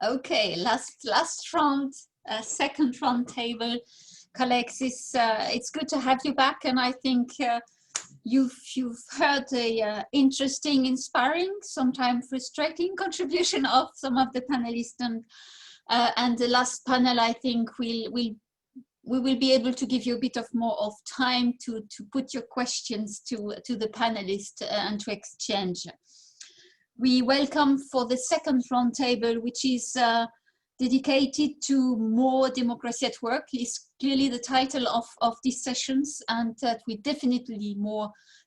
Okay, last round, second round table. Colleagues, it's good to have you back, and I think you've heard the interesting, inspiring, sometimes frustrating contribution of some of the panelists, and the last panel, I think we will be able to give you a bit of more of time to put your questions to the panelists and to exchange. We welcome for the second roundtable, which is dedicated to more democracy at work, is clearly the title of these sessions, and that we definitely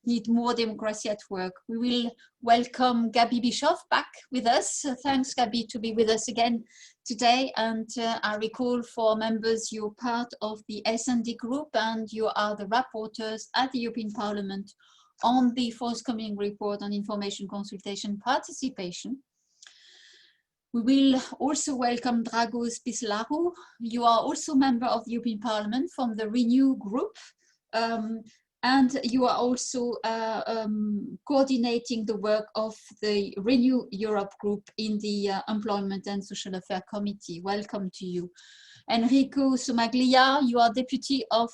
need more democracy at work. We will welcome Gabi Bischoff back with us. Thanks, Gabi, to be with us again today. And I recall for members, you're part of the S&D group and you are the rapporteurs at the European Parliament on the forthcoming report on information consultation participation. We will also welcome Dragos Pislaru. You are also a member of the European Parliament from the Renew group, and you are also coordinating the work of the Renew Europe group in the Employment and Social Affairs Committee. Welcome to you. Enrico, Somaglia, you are Deputy of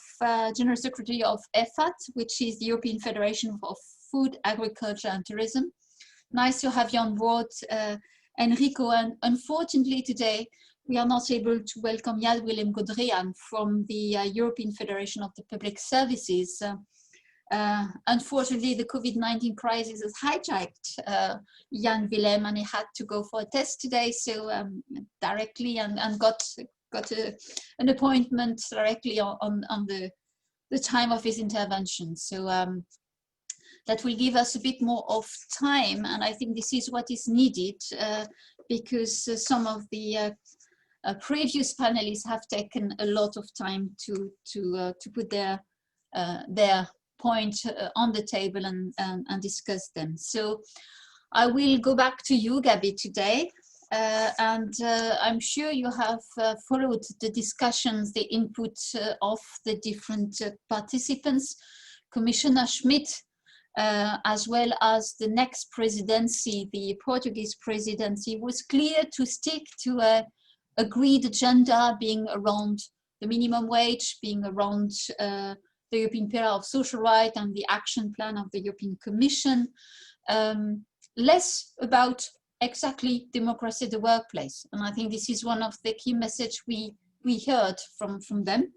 General Secretary of EFFAT, which is the European Federation of Food, Agriculture and Tourism. Nice to have you on board, Enrico, and unfortunately today we are not able to welcome Jan Willem Godrian from the European Federation of the Public Services. Unfortunately, the COVID-19 crisis has hijacked Jan Willem, and he had to go for a test today, so directly and got an appointment directly on the time of his intervention. So that will give us a bit more of time, and I think this is what is needed because some of the previous panelists have taken a lot of time to put their point on the table and discuss them. So I will go back to you, Gabi, today. And I'm sure you have followed the discussions, the input of the different participants, Commissioner Schmidt, as well as the next presidency, the Portuguese presidency, was clear to stick to a agreed agenda, being around the minimum wage, being around the European Pillar of Social Rights and the action plan of the European Commission, less about exactly democracy at the workplace. And I think this is one of the key messages we heard from them.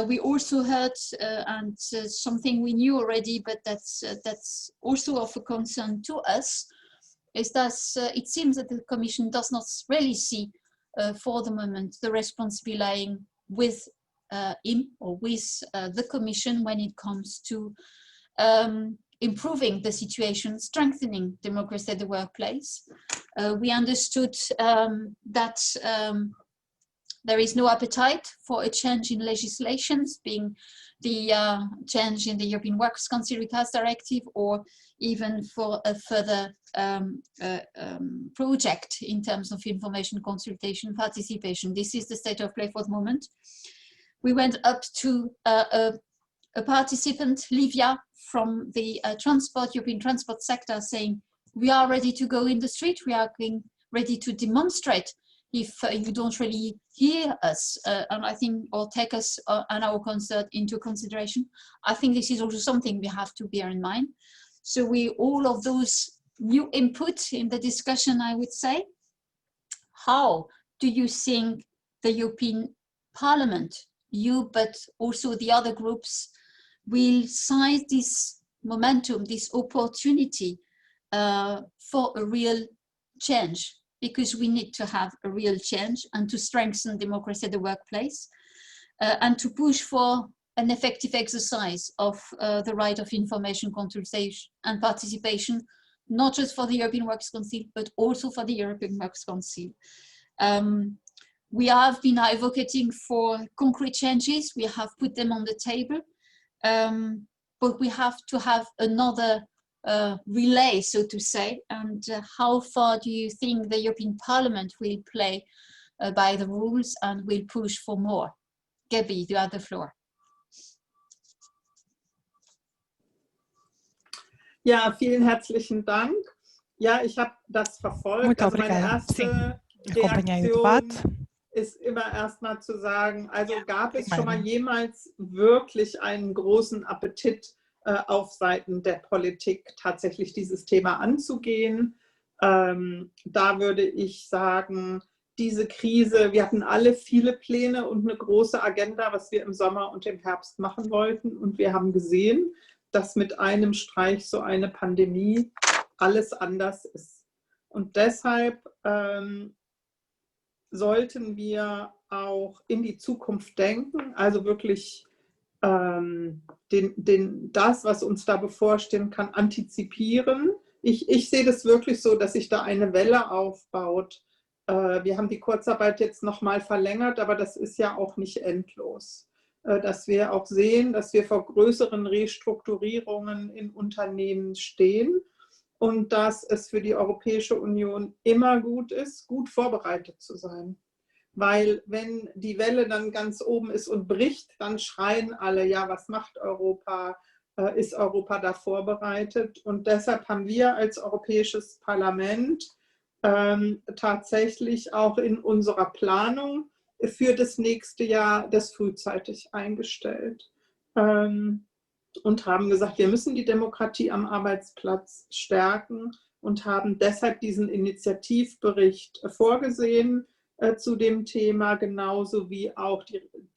We also heard, and something we knew already, but that's also of a concern to us, is that it seems that the Commission does not really see for the moment the responsibility lying with him or with the Commission when it comes to improving the situation, strengthening democracy at the workplace. We understood that there is no appetite for a change in legislations, being the change in the European Works Council Recast Directive, or even for a further project in terms of information consultation participation. This is the state of play for the moment. We went up to a participant, Livia, from the European transport sector, saying, we are ready to go in the street, we are ready to demonstrate if you don't really hear us, and I think, or take us and our concern into consideration. I think this is also something we have to bear in mind. So all of those new input in the discussion, I would say, how do you think the European Parliament, you, but also the other groups, will seize this momentum, this opportunity for a real change? Because we need to have a real change and to strengthen democracy at the workplace and to push for an effective exercise of the right of information consultation and participation, not just for the European Works Council, but also for the European Works Council. We have been advocating for concrete changes. We have put them on the table, but we have to have another relay, so to say, and how far do you think the European Parliament will play by the rules and will push for more? Gabi, you have the floor. Ja, vielen herzlichen Dank. Ja, ich habe das verfolgt. Muito also meine obrigada. erste Sim, acompanhei o debate. ist immer erstmal zu sagen, also gab es schon mal jemals wirklich einen großen Appetit auf Seiten der Politik, tatsächlich dieses Thema anzugehen. Da würde ich sagen, diese Krise, wir hatten alle viele Pläne und eine große Agenda, was wir im Sommer und im Herbst machen wollten. Und wir haben gesehen, dass mit einem Streich so eine Pandemie alles anders ist. Und deshalb sollten wir auch in die Zukunft denken, also wirklich das, was uns da bevorstehen kann, antizipieren. Ich sehe das wirklich so, dass sich da eine Welle aufbaut. Wir haben die Kurzarbeit jetzt nochmal verlängert, aber das ist ja auch nicht endlos. Dass wir auch sehen, dass wir vor größeren Restrukturierungen in Unternehmen stehen und dass es für die Europäische Union immer gut ist, gut vorbereitet zu sein. Weil wenn die Welle dann ganz oben ist und bricht, dann schreien alle, ja, was macht Europa? Ist Europa da vorbereitet? Und deshalb haben wir als Europäisches Parlament tatsächlich auch in unserer Planung für das nächste Jahr das frühzeitig eingestellt. Und haben gesagt, wir müssen die Demokratie am Arbeitsplatz stärken und haben deshalb diesen Initiativbericht vorgesehen zu dem Thema, genauso wie auch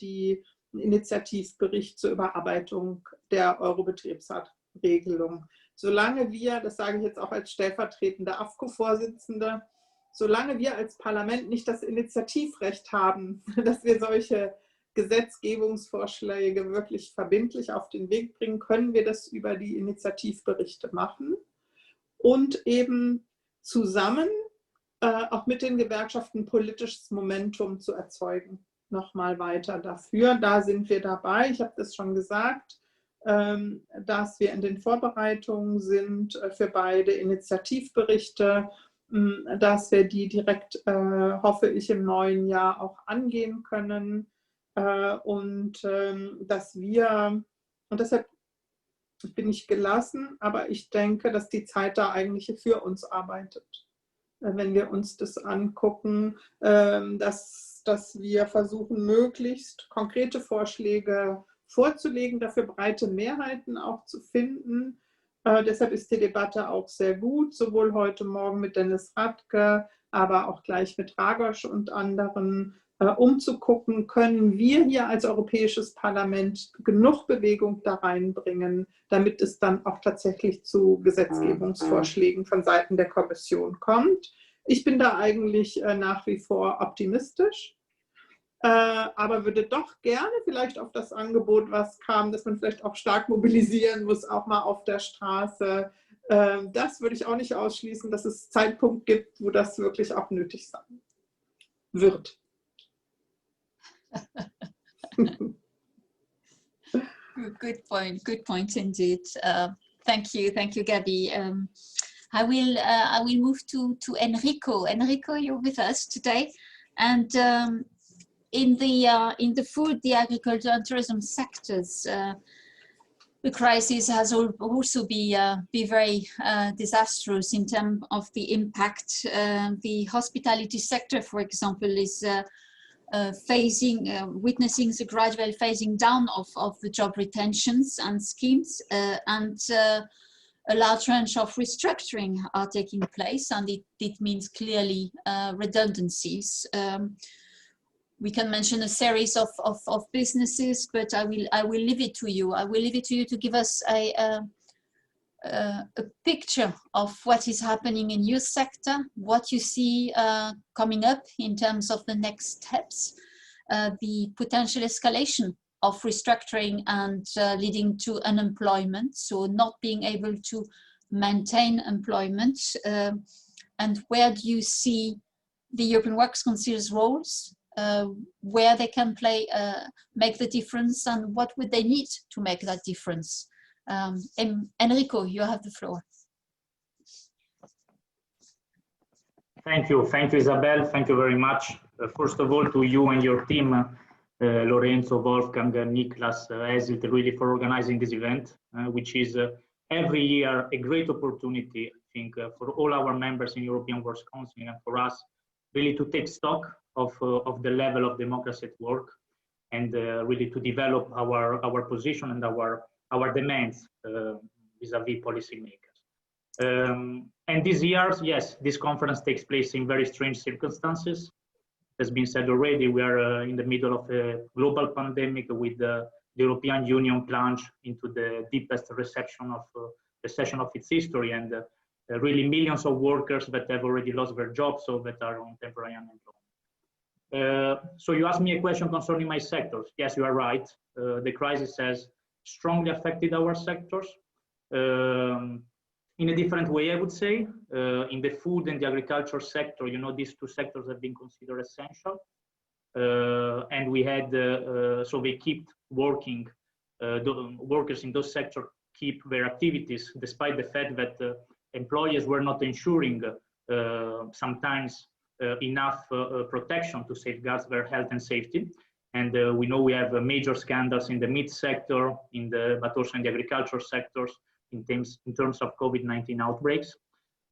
die Initiativbericht zur Überarbeitung der Euro-Betriebsratregelung. Solange wir, das sage ich jetzt auch als stellvertretende AFCO-Vorsitzende, solange wir als Parlament nicht das Initiativrecht haben, dass wir solche Gesetzgebungsvorschläge wirklich verbindlich auf den Weg bringen, können wir das über die Initiativberichte machen und eben zusammen auch mit den Gewerkschaften politisches Momentum zu erzeugen. Nochmal weiter dafür. Da sind wir dabei. Ich habe das schon gesagt, dass wir in den Vorbereitungen sind für beide Initiativberichte, dass wir die direkt, hoffe ich, im neuen Jahr auch angehen können. Dass wir, und deshalb bin ich gelassen, aber ich denke, dass die Zeit da eigentlich für uns arbeitet. Wenn wir uns das angucken, dass wir versuchen, möglichst konkrete Vorschläge vorzulegen, dafür breite Mehrheiten auch zu finden. Deshalb ist die Debatte auch sehr gut, sowohl heute Morgen mit Dennis Radke, aber auch gleich mit Dragos und anderen, um zu gucken, können wir hier als Europäisches Parlament genug Bewegung da reinbringen, damit es dann auch tatsächlich zu Gesetzgebungsvorschlägen von Seiten der Kommission kommt. Ich bin da eigentlich nach wie vor optimistisch, aber würde doch gerne vielleicht auf das Angebot, was kam, dass man vielleicht auch stark mobilisieren muss, auch mal auf der Straße. Das würde ich auch nicht ausschließen, dass es Zeitpunkt gibt, wo das wirklich auch nötig sein wird. Good point indeed. Thank you, Gabi. I will move to Enrico. Enrico, you're with us today, and in the food, the agriculture, and tourism sectors, the crisis has also been very disastrous in terms of the impact. The hospitality sector, for example, is witnessing the gradual phasing down of the job retentions and schemes, and a large range of restructuring are taking place, and it means clearly redundancies. We can mention a series of businesses, but I will leave it to you. I will leave it to you to give us a picture of what is happening in your sector, what you see coming up in terms of the next steps, the potential escalation of restructuring and leading to unemployment, so not being able to maintain employment, and where do you see the European Works Council's roles, where they can make the difference, and what would they need to make that difference? Enrico, you have the floor. Thank you, Isabel. Thank you very much. First of all, to you and your team, Lorenzo, Wolfgang, Niklas, Ezit, really for organizing this event, which is every year a great opportunity, I think, for all our members in European Works Council and for us really to take stock of the level of democracy at work and really to develop our position and our demands vis-a-vis policymakers. And this year, yes, this conference takes place in very strange circumstances. As been said already, we are in the middle of a global pandemic with the European Union plunged into the deepest recession of its history, and really millions of workers that have already lost their jobs or that are on temporary unemployment. So you asked me a question concerning my sectors. Yes, you are right. The crisis has strongly affected our sectors. In a different way, I would say. In the food and the agriculture sector, you know, these two sectors have been considered essential. And we had, so they kept working, the workers in those sectors keep their activities, despite the fact that employers were not ensuring sometimes enough protection to safeguard their health and safety. And we know we have major scandals in the meat sector, but also in the agriculture sectors, in terms of COVID-19 outbreaks.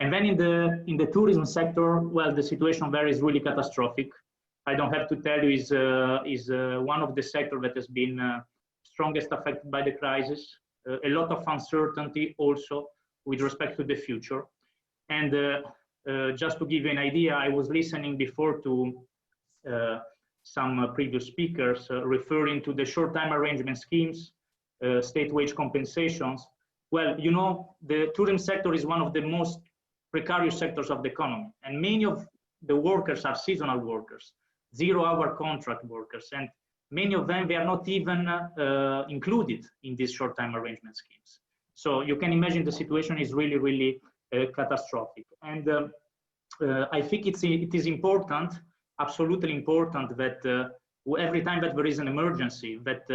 And then in the tourism sector, well, the situation there is really catastrophic. I don't have to tell you, is one of the sectors that has been strongest affected by the crisis. A lot of uncertainty also with respect to the future. And just to give you an idea, I was listening before to some previous speakers referring to the short-time arrangement schemes, state wage compensations. Well, you know, the tourism sector is one of the most precarious sectors of the economy, and many of the workers are seasonal workers, zero-hour contract workers, and many of them, they are not even included in these short-time arrangement schemes. So you can imagine the situation is really, really catastrophic. And I think it is important, absolutely important, that every time that there is an emergency, that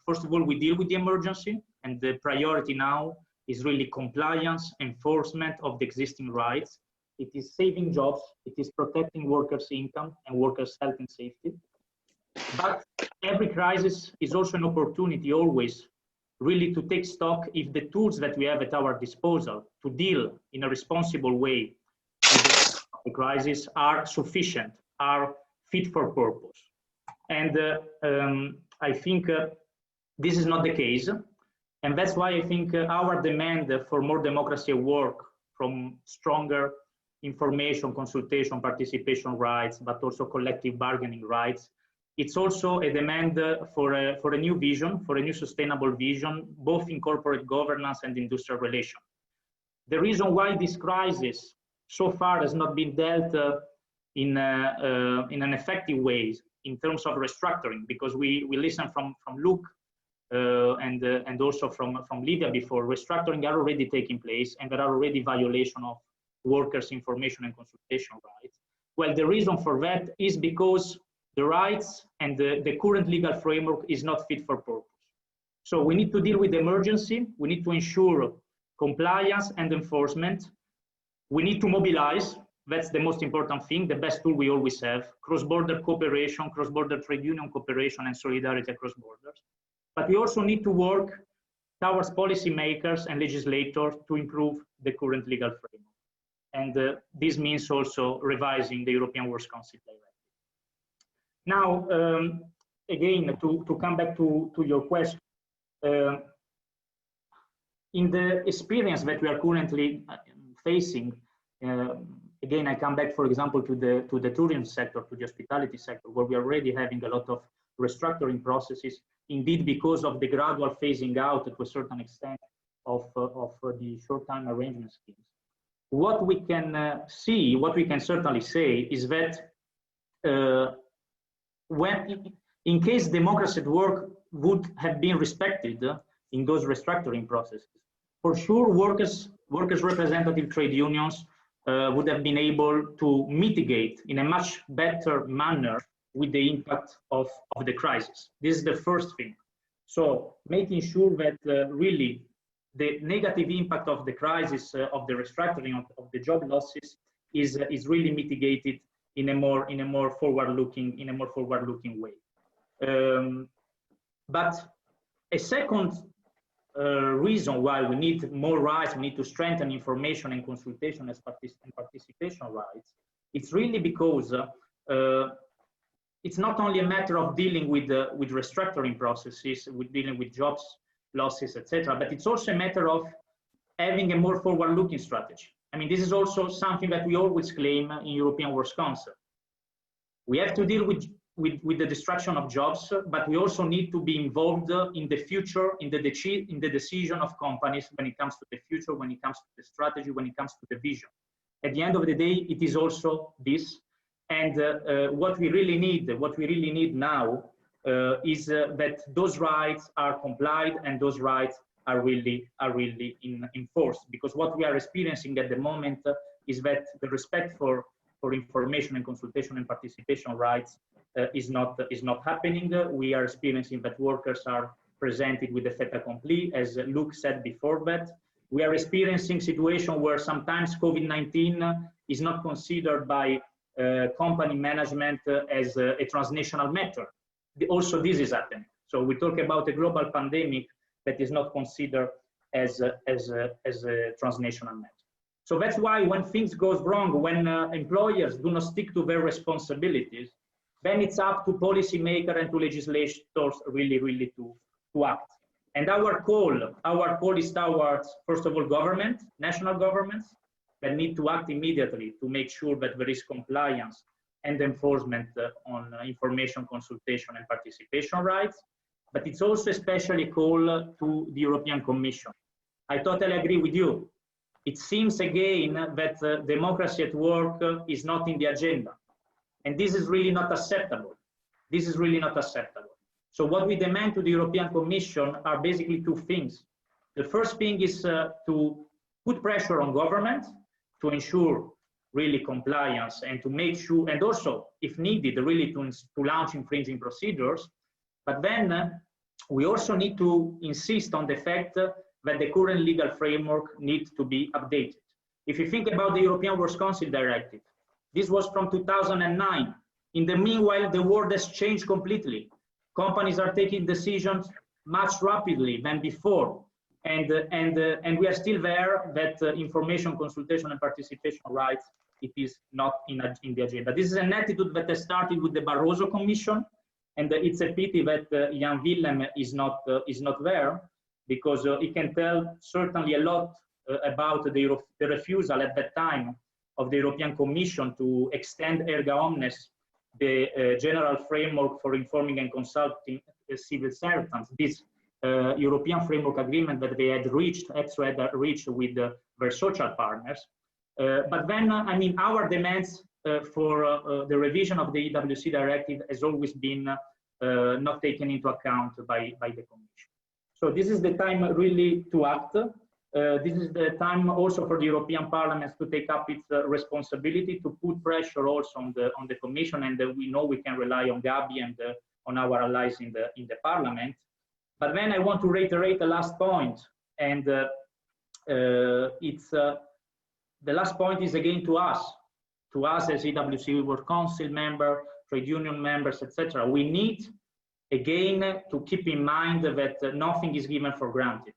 first of all, we deal with the emergency, and the priority now is really compliance, enforcement of the existing rights. It is saving jobs, it is protecting workers' income and workers' health and safety. But every crisis is also an opportunity always really to take stock if the tools that we have at our disposal to deal in a responsible way with the crisis are sufficient, are fit for purpose. And I think this is not the case. And that's why I think our demand for more democracy at work, from stronger information, consultation, participation rights, but also collective bargaining rights, it's also a demand for a new vision, for a new sustainable vision, both in corporate governance and industrial relations. The reason why this crisis so far has not been dealt in an effective way in terms of restructuring, because we listen from Luke and also from Livia before, restructuring are already taking place and there are already violations of workers' information and consultation rights. Well, the reason for that is because the rights and the current legal framework is not fit for purpose. So we need to deal with the emergency. We need to ensure compliance and enforcement. We need to mobilize. That's the most important thing, the best tool we always have, cross-border cooperation, cross-border trade union cooperation and solidarity across borders. But we also need to work towards policymakers and legislators to improve the current legal framework. And this means also revising the European Works Council Directive. Now, again, to come back to your question, in the experience that we are currently facing, again, I come back, for example, to the tourism sector, to the hospitality sector, where we are already having a lot of restructuring processes, indeed because of the gradual phasing out to a certain extent of the short-time arrangement schemes. What we can see, what we can certainly say is that when, in case democracy at work would have been respected in those restructuring processes, for sure workers representative trade unions would have been able to mitigate in a much better manner with the impact of the crisis. This is the first thing. So making sure that really the negative impact of the crisis, of the restructuring of the job losses is really mitigated in a more forward-looking way. But a second reason why we need more rights, we need to strengthen information and consultation and participation rights, it's really because it's not only a matter of dealing with restructuring processes, with dealing with jobs losses, etc., but it's also a matter of having a more forward-looking strategy. I mean, this is also something that we always claim in European Works Council. We have to deal with the destruction of jobs, but we also need to be involved in the future, in the decision of companies when it comes to the future, when it comes to the strategy, when it comes to the vision. At the end of the day, it is also this. And what we really need now is that those rights are complied and those rights are really enforced. Because what we are experiencing at the moment is that the respect for information and consultation and participation rights is not happening. We are experiencing that workers are presented with a fait accompli, as Luke said before that. We are experiencing situations where sometimes COVID-19 is not considered by company management as a transnational matter. Also, this is happening. So we talk about a global pandemic that is not considered as a transnational matter. So that's why when things goes wrong, when employers do not stick to their responsibilities, then it's up to policymakers and to legislators really to act. And our call is towards, first of all, government, national governments, that need to act immediately to make sure that there is compliance and enforcement on information, consultation, and participation rights. But it's also especially a call to the European Commission. I totally agree with you. It seems again that democracy at work is not in the agenda. And this is really not acceptable. This is really not acceptable. So what we demand to the European Commission are basically two things. The first thing is to put pressure on government to ensure really compliance and to make sure, and also, if needed, really to launch infringing procedures. But then we also need to insist on the fact that the current legal framework needs to be updated. If you think about the European Works Council Directive, this was from 2009. In the meanwhile, the world has changed completely. Companies are taking decisions much rapidly than before. And we are still there that information, consultation, and participation rights, it is not in the agenda. This is an attitude that has started with the Barroso Commission, and it's a pity that Jan Willem is not there, because he can tell certainly a lot about the refusal at that time of the European Commission to extend erga omnes, the general framework for informing and consulting civil servants, this European framework agreement that they had reached with their social partners. But then, I mean, our demands for the revision of the EWC directive has always been not taken into account by the Commission. So this is the time really to act. This is the time also for the European Parliament to take up its responsibility to put pressure also on the Commission, and we know we can rely on Gabi and on our allies in the Parliament. But then I want to reiterate the last point, and the last point is again to us as EWC Work Council member, trade union members, etc. We need again to keep in mind that nothing is given for granted.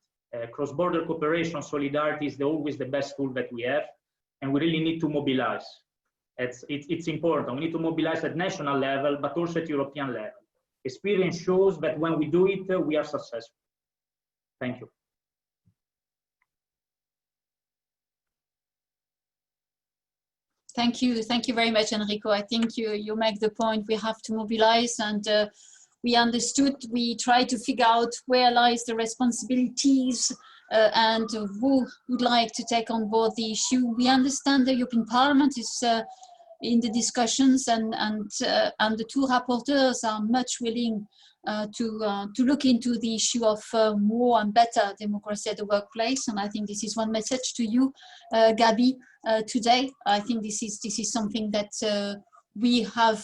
Cross-border cooperation, solidarity is always the best tool that we have, and we really need to mobilize. It's important. We need to mobilize at national level, but also at European level. Experience shows that when we do it, we are successful. Thank you. Thank you very much, Enrico. I think you make the point. We have to mobilize, and we understood. We try to figure out where lies the responsibilities and who would like to take on board the issue. We understand the European Parliament is in the discussions, and the two rapporteurs are much willing to look into the issue of more and better democracy at the workplace. And I think this is one message to you, Gabi, today. I think this is something that we have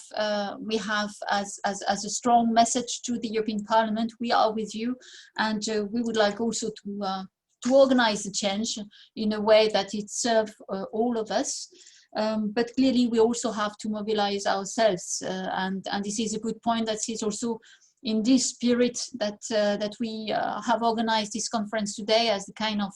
as a strong message to the European Parliament. We are with you, and we would like also to organize the change in a way that it serves all of us. But clearly we also have to mobilize ourselves, and this is a good point. That is also in this spirit that that we have organized this conference today as a kind of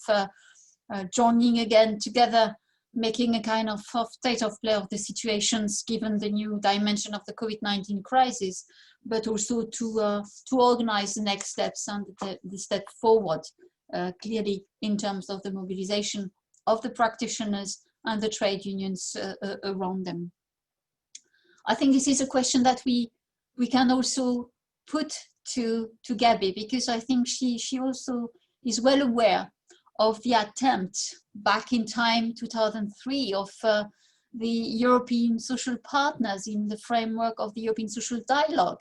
joining again together, making a kind of state of play of the situations given the new dimension of the COVID-19 crisis, but also to organize the next steps and the step forward, clearly in terms of the mobilization of the practitioners and the trade unions around them. I think this is a question that we can also put to Gabi, because I think she also is well aware of the attempt back in time, 2003, of the European social partners in the framework of the European Social Dialogue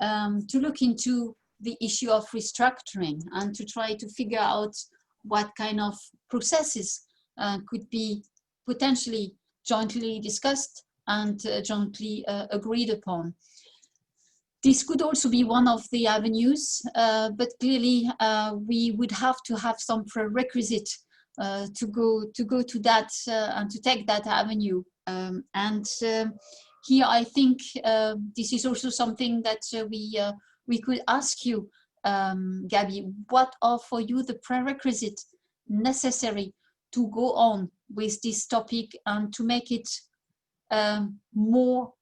to look into the issue of restructuring and to try to figure out what kind of processes could be potentially jointly discussed and jointly agreed upon. This could also be one of the avenues, but clearly we would have to have some prerequisite to go to that and to take that avenue. Here I think this is also something that we could ask you, Gabi, what are for you the prerequisites necessary to go on with this topic and to make it more,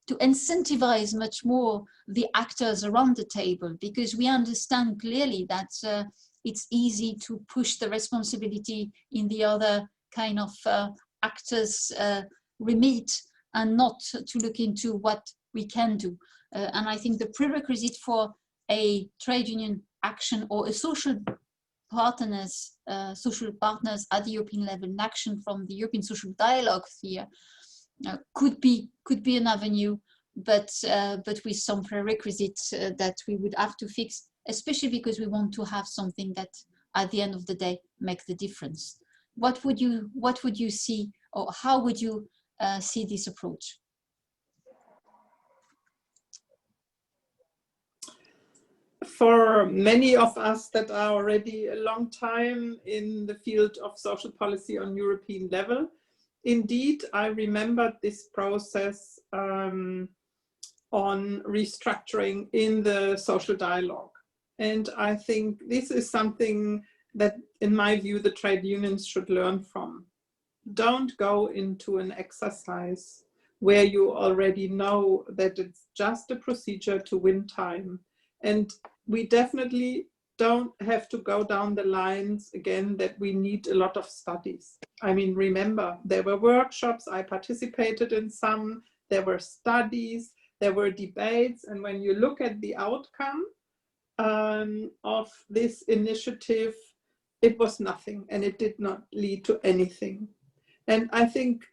to incentivize much more the actors around the table, because we understand clearly that it's easy to push the responsibility in the other kind of actors' remit and not to look into what we can do. And I think the prerequisite for a trade union action or a social partners at the European level in action from the European Social Dialogue sphere could be an avenue, but with some prerequisites that we would have to fix, especially because we want to have something that at the end of the day makes the difference. What would you see, or how would you see this approach? For many of us that are already a long time in the field of social policy on European level, indeed, I remembered this process on restructuring in the social dialogue. And I think this is something that, in my view, the trade unions should learn from. Don't go into an exercise where you already know that it's just a procedure to win time. And we definitely don't have to go down the lines again that we need a lot of studies. I mean, remember, there were workshops, I participated in some, there were studies, there were debates, and when you look at the outcome of this initiative, it was nothing, and it did not lead to anything. And I think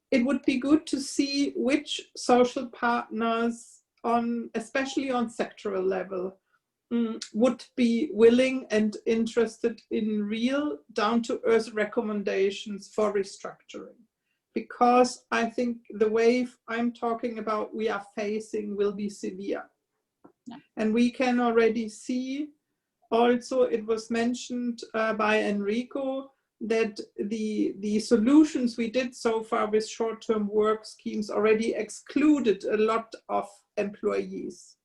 it would be good to see which social partners, especially on sectoral level, would be willing and interested in real down-to-earth recommendations for restructuring. Because I think the wave I'm talking about we are facing will be severe. Yeah. And we can already see, also it was mentioned by Enrico, that the solutions we did so far with short-term work schemes already excluded a lot of employees,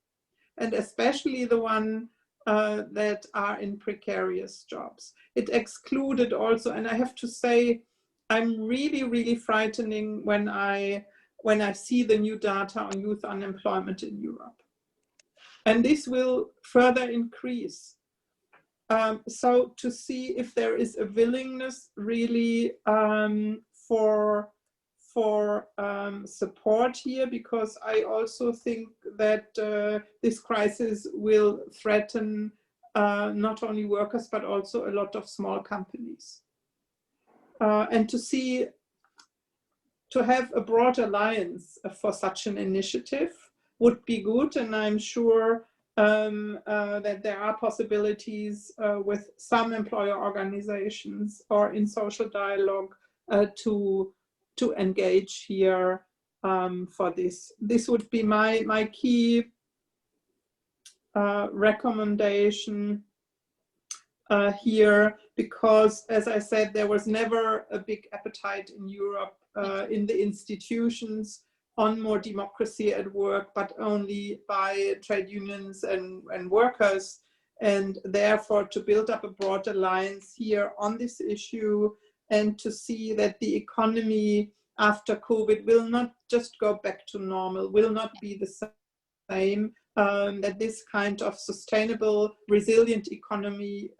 and especially the one that are in precarious jobs. It excluded also, and I have to say, I'm really, really frightening when I see the new data on youth unemployment in Europe. And this will further increase. So to see if there is a willingness really for support here, because I also think that this crisis will threaten not only workers, but also a lot of small companies. And to have a broad alliance for such an initiative would be good, and I'm sure that there are possibilities with some employer organizations or in social dialogue to engage here for this. This would be my key recommendation here, because, as I said, there was never a big appetite in Europe in the institutions on more democracy at work, but only by trade unions and workers, and therefore to build up a broad alliance here on this issue, and to see that the economy after COVID will not just go back to normal, will not be the same, that this kind of sustainable, resilient economy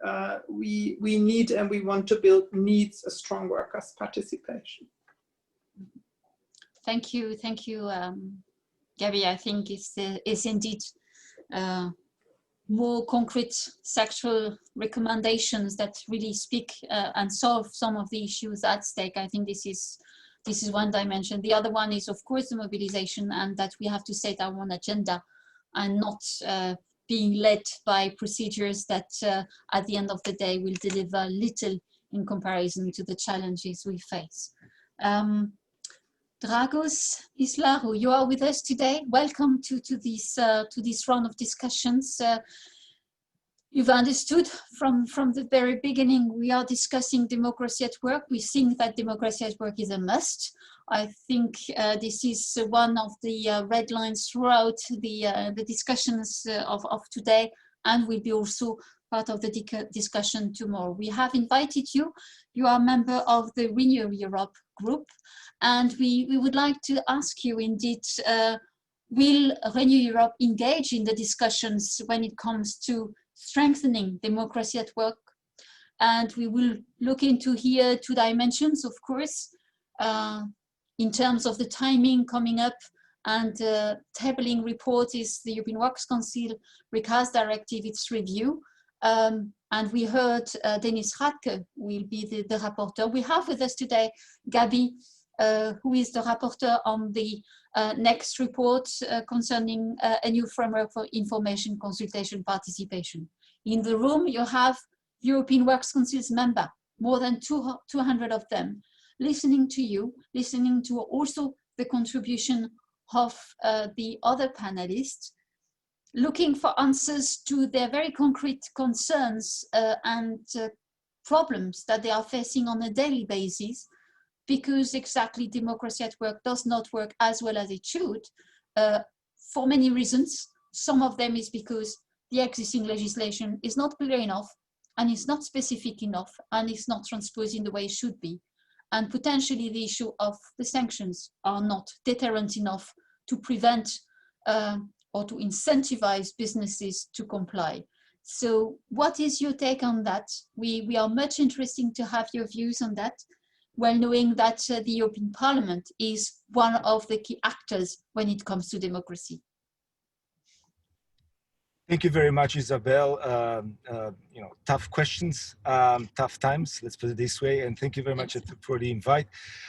we need and we want to build needs a strong workers' participation. Thank you, Gabby. I think it's indeed more concrete sectoral recommendations that really speak and solve some of the issues at stake. I think this is one dimension. The other one is, of course, the mobilization, and that we have to set our own agenda and not being led by procedures that at the end of the day will deliver little in comparison to the challenges we face. Dragos Pislaru, you are with us today. Welcome to this round of discussions. You've understood from the very beginning, we are discussing democracy at work. We think that democracy at work is a must. I think this is one of the red lines throughout the discussions of today, and will be also part of the discussion tomorrow. We have invited you. You are a member of the Renew Europe group, and we would like to ask you indeed, will Renew Europe engage in the discussions when it comes to strengthening democracy at work? And we will look into here 2 dimensions, of course, in terms of the timing coming up, and tabling report is the European Works Council Recast Directive, its review. And we heard Dennis Radke will be the rapporteur. We have with us today Gabi, who is the rapporteur on the next report concerning a new framework for information, consultation, participation. In the room, you have European Works Council's member, more than 200 of them, listening to you, listening to also the contribution of the other panelists, looking for answers to their very concrete concerns and problems that they are facing on a daily basis, because exactly democracy at work does not work as well as it should for many reasons. Some of them is because the existing legislation is not clear enough, and it's not specific enough, and it's not transposed in the way it should be. And potentially the issue of the sanctions are not deterrent enough to prevent or to incentivize businesses to comply. So what is your take on that? We are much interested to have your views on that, well knowing that the European Parliament is one of the key actors when it comes to democracy. Thank you very much, Isabel. Tough questions, tough times, let's put it this way. And thank you very much for the invite.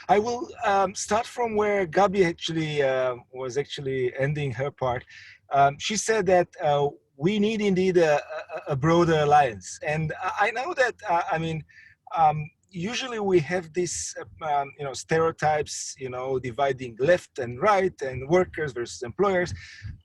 I will start from where Gabi actually was ending her part. She said that we need indeed a broader alliance. And I know that, usually we have this, stereotypes, dividing left and right and workers versus employers.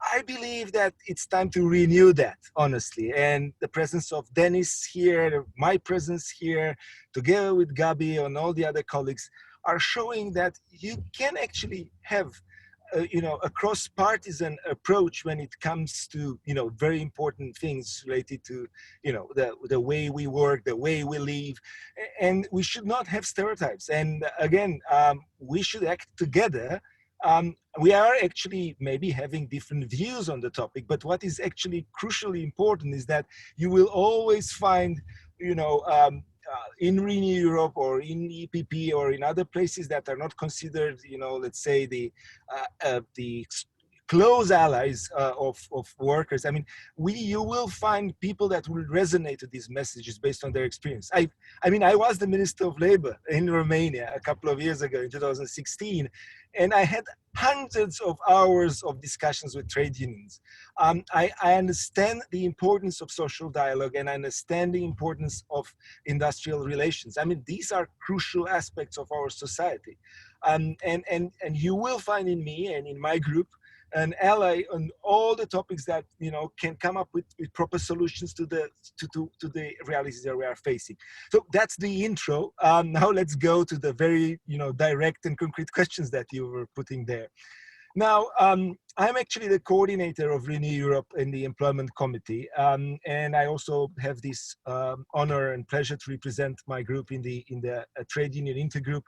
I believe that it's time to renew that, honestly. And the presence of Dennis here, my presence here, together with Gabi and all the other colleagues, are showing that you can actually have a cross-partisan approach when it comes to, very important things related to, the way we work, the way we live, and we should not have stereotypes. And again, we should act together. We are actually maybe having different views on the topic, but what is actually crucially important is that you will always find, in Renew Europe or in EPP or in other places that are not considered, let's say the close allies of workers. You will find people that will resonate with these messages based on their experience. I was the Minister of Labor in Romania a couple of years ago in 2016, and I had hundreds of hours of discussions with trade unions. I understand the importance of social dialogue, and I understand the importance of industrial relations. These are crucial aspects of our society. And you will find in me and in my group an ally on all the topics that can come up with proper solutions to the realities that we are facing. So that's the intro. Now let's go to the very direct and concrete questions that you were putting there. Now, I'm actually the coordinator of Renew Europe in the Employment Committee, and I also have this honor and pleasure to represent my group in the trade union intergroup.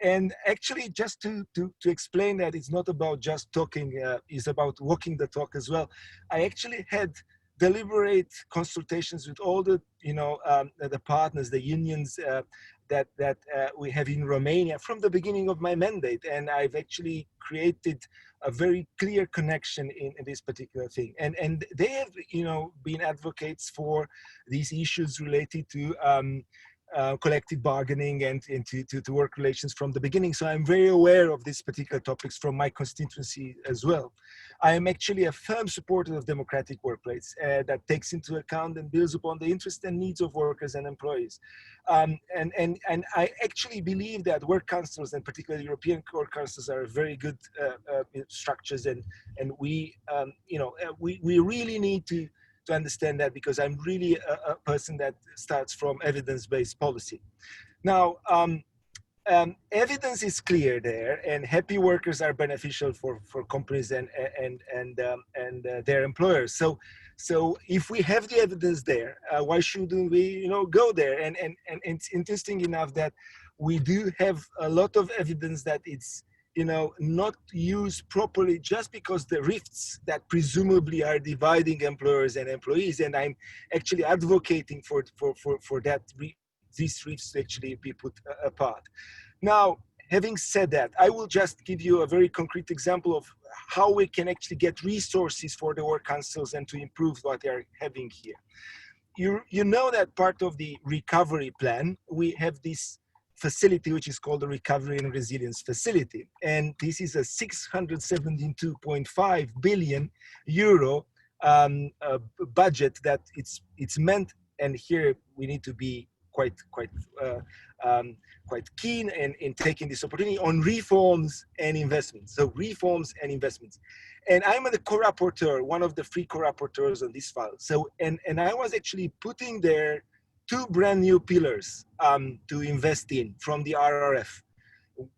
And actually, just to explain that it's not about just talking, it's about walking the talk as well. I actually had deliberate consultations with all the the partners, the unions that we have in Romania from the beginning of my mandate, and I've actually created a very clear connection in this particular thing. And they have been advocates for these issues related to collective bargaining and to work relations from the beginning. So I'm very aware of these particular topics from my constituency as well. I am actually a firm supporter of democratic workplace that takes into account and builds upon the interests and needs of workers and employees. And I actually believe that work councils, and particularly European work councils, are very good structures, and we we really need to understand that, because I'm really a person that starts from evidence-based policy. Now, evidence is clear there, and happy workers are beneficial for companies and their employers. So if we have the evidence there, why shouldn't we go there? And it's interesting enough that we do have a lot of evidence that it's not used properly, just because the rifts that presumably are dividing employers and employees, and I'm actually advocating for that these rifts actually be put apart. Now, having said that, I will just give you a very concrete example of how we can actually get resources for the work councils and to improve what they are having here. You know that part of the recovery plan, we have this facility which is called the Recovery and Resilience Facility, and this is a 672.5 billion euro budget that it's meant. And here we need to be quite keen in taking this opportunity on reforms and investments. So reforms and investments, and I'm the co-rapporteur, one of the 3 co-rapporteurs on this file. So and I was actually putting there 2 brand new pillars to invest in from the RRF.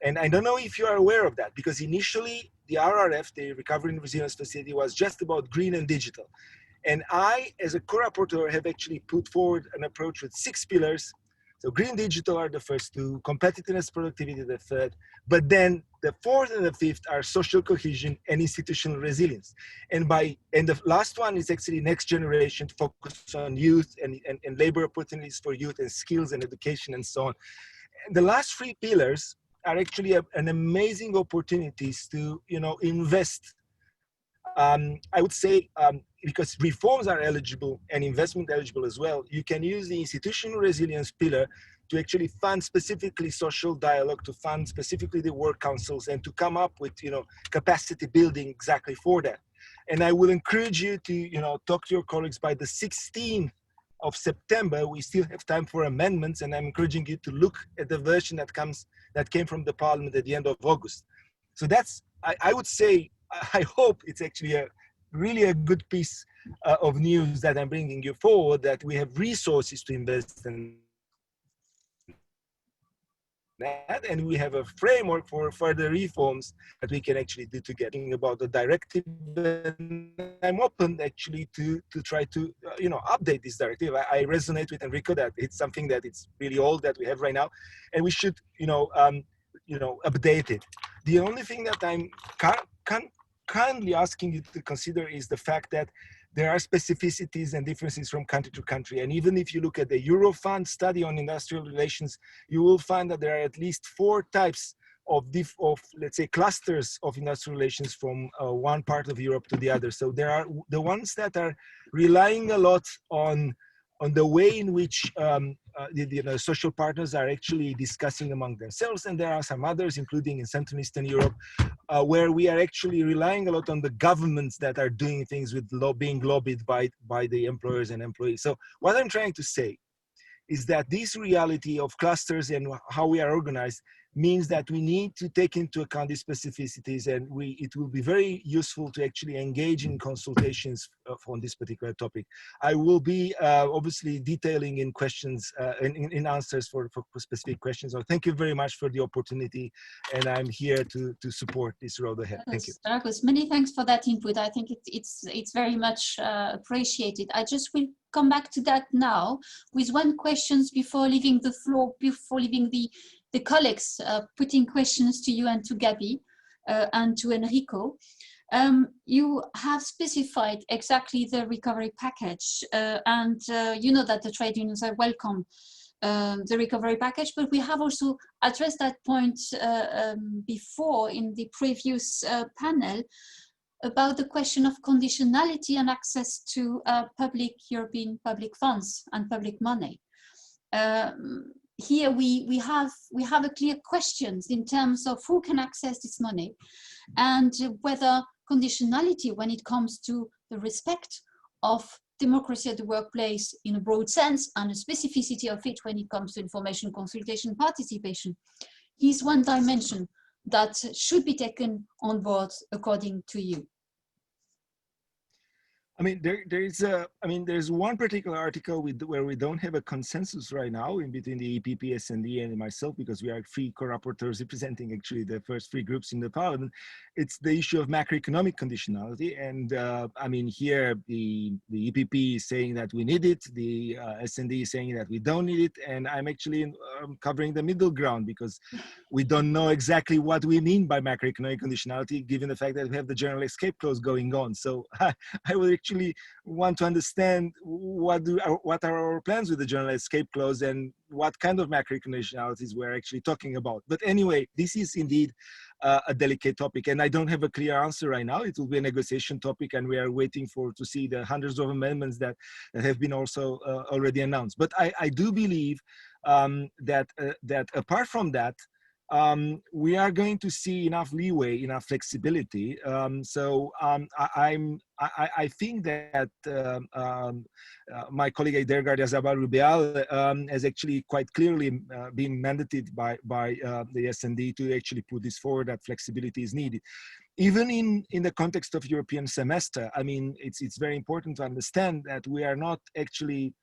And I don't know if you are aware of that, because initially the RRF, the Recovery and Resilience Facility, was just about green and digital. And I, as a co-rapporteur, have actually put forward an approach with 6 pillars. So green, digital are the first 2, competitiveness, productivity the third, but then the 4th and the 5th are social cohesion and institutional resilience. And the last one is actually next generation, to focus on youth and labor opportunities for youth and skills and education and so on. And the last 3 pillars are actually an amazing opportunities to invest. I would say, because reforms are eligible and investment eligible as well, you can use the institutional resilience pillar to actually fund specifically social dialogue, to fund specifically the work councils, and to come up with capacity building exactly for that. And I will encourage you to talk to your colleagues by the 16th of September. We still have time for amendments, and I'm encouraging you to look at the version that came from the Parliament at the end of August. So that's, I would say, I hope it's actually really a good piece of news that I'm bringing you forward, that we have resources to invest in that, and we have a framework for further reforms that we can actually do together. About the directive, I'm open actually to try to update this directive. I resonate with Enrico that it's something that it's really old that we have right now, and we should update it. The only thing that I'm kindly asking you to consider is the fact that there are specificities and differences from country to country. And even if you look at the Eurofund study on industrial relations, you will find that there are at least 4 types of let's say, clusters of industrial relations from one part of Europe to the other. So there are the ones that are relying a lot on the way in which the social partners are actually discussing among themselves. And there are some others, including in Central and Eastern Europe, where we are actually relying a lot on the governments that are doing things with being lobbied by the employers and employees. So what I'm trying to say is that this reality of clusters and how we are organized means that we need to take into account these specificities, and it will be very useful to actually engage in consultations on this particular topic. I will be obviously detailing in questions, in answers for specific questions. So thank you very much for the opportunity, and I'm here to support this road ahead. Thank you. Dragos, many thanks for that input. I think it's very much appreciated. I just will come back to that now with one question before leaving the floor, before leaving the colleagues, putting questions to you and to Gabi and to Enrico. You have specified exactly the recovery package, and you know that the trade unions are welcome the recovery package, but we have also addressed that point before in the previous panel about the question of conditionality and access to European public funds and public money. Here we have a clear question in terms of who can access this money, and whether conditionality, when it comes to the respect of democracy at the workplace in a broad sense and the specificity of it when it comes to information, consultation, participation, is one dimension that should be taken on board according to you. I mean, there's one particular article where we don't have a consensus right now in between the MEP S&D and myself, because we are three co-rapporteurs representing actually the first three groups in the parliament. It's the issue of macroeconomic conditionality. And I mean, here the EPP is saying that we need it, the S&D is saying that we don't need it. And I'm actually covering the middle ground, because we don't know exactly what we mean by macroeconomic conditionality, given the fact that we have the general escape clause going on. So I would actually want to understand what are our plans with the general escape clause and what kind of macroeconomic conditionalities we're actually talking about. But anyway, this is indeed a delicate topic, and I don't have a clear answer right now. It will be a negotiation topic, and we are waiting to see the hundreds of amendments that have been also already announced. But I do believe that apart from that, we are going to see enough leeway, enough flexibility. I think that my colleague Eder Gardiazabal-Rubial has actually quite clearly been mandated by the S&D to actually put this forward, that flexibility is needed. Even in the context of European semester, I mean, it's very important to understand that we are not actually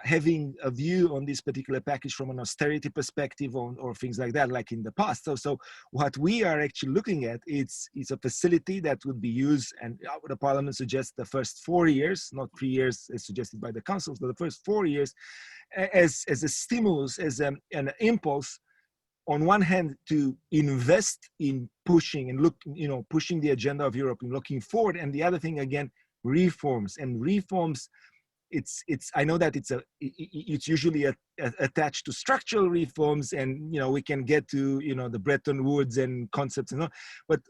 having a view on this particular package from an austerity perspective or things like that, like in the past. So what we are actually looking at is a facility that would be used, and the Parliament suggests the first 4 years, not 3 years as suggested by the Council, but the first 4 years as a stimulus, as an impulse, on one hand, to invest in pushing and pushing the agenda of Europe and looking forward, and the other thing again, reforms. And reforms, I know that it's usually attached to structural reforms, and we can get to the Bretton Woods and concepts and all, but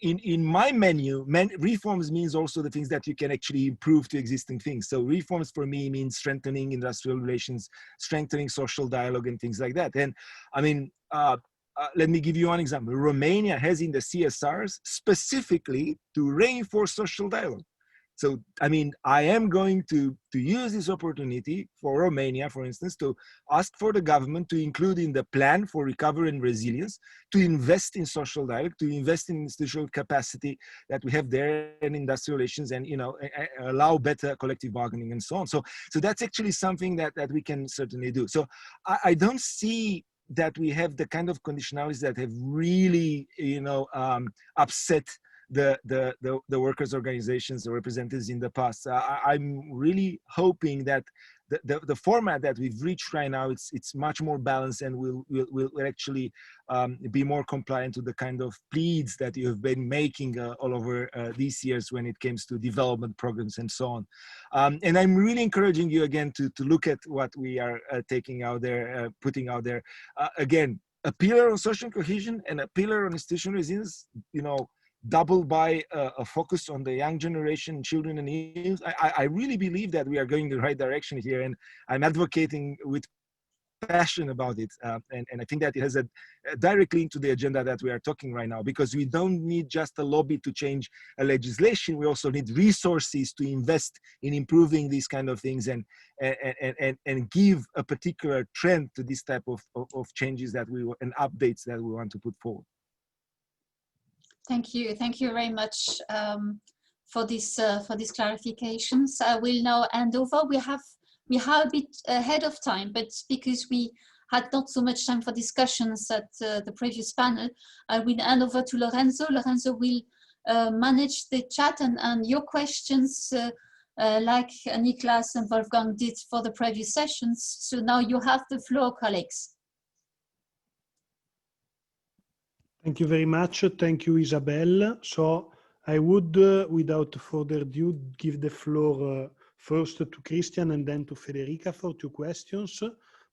in my menu, reforms means also the things that you can actually improve to existing things. So reforms for me means strengthening industrial relations, strengthening social dialogue and things like that. And I mean, let me give you one example. Romania has in the CSRs specifically to reinforce social dialogue. So, I mean, I am going to use this opportunity for Romania, for instance, to ask for the government to include in the plan for recovery and resilience, to invest in social dialogue, to invest in institutional capacity that we have there in industrial relations, and, allow better collective bargaining and so on. So that's actually something that we can certainly do. So I don't see that we have the kind of conditionalities that have really, upset the workers' organizations, the representatives in the past. I'm really hoping that the format that we've reached right now, it's much more balanced, and will actually be more compliant to the kind of pleas that you have been making all over these years when it comes to development programs and so on. And I'm really encouraging you again to look at what we are taking out there, putting out there. Again, a pillar on social cohesion and a pillar on institutional resilience, doubled by a focus on the young generation, children and youth. I really believe that we are going in the right direction here, and I'm advocating with passionate about it. And I think that it has a direct link to the agenda that we are talking right now, because we don't need just a lobby to change a legislation. We also need resources to invest in improving these kind of things and give a particular trend to this type of changes that and updates that we want to put forward. Thank you very much for these clarifications. I will now hand over. We are a bit ahead of time, but because we had not so much time for discussions at the previous panel, I will hand over to Lorenzo. Lorenzo will manage the chat and your questions like Niklas and Wolfgang did for the previous sessions. So now you have the floor, colleagues. Thank you very much. Thank you, Isabelle. So I would, without further ado, give the floor first to Christian and then to Federica for 2 questions.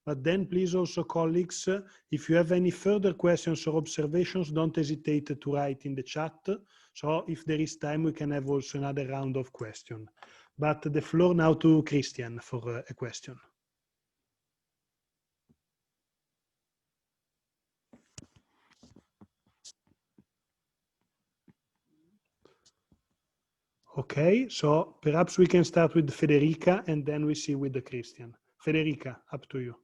But then please also, colleagues, if you have any further questions or observations, don't hesitate to write in the chat. So if there is time, we can have also another round of questions. But the floor now to Christian for a question. Okay, so perhaps we can start with Federica and then we see with the Christian. Federica, up to you.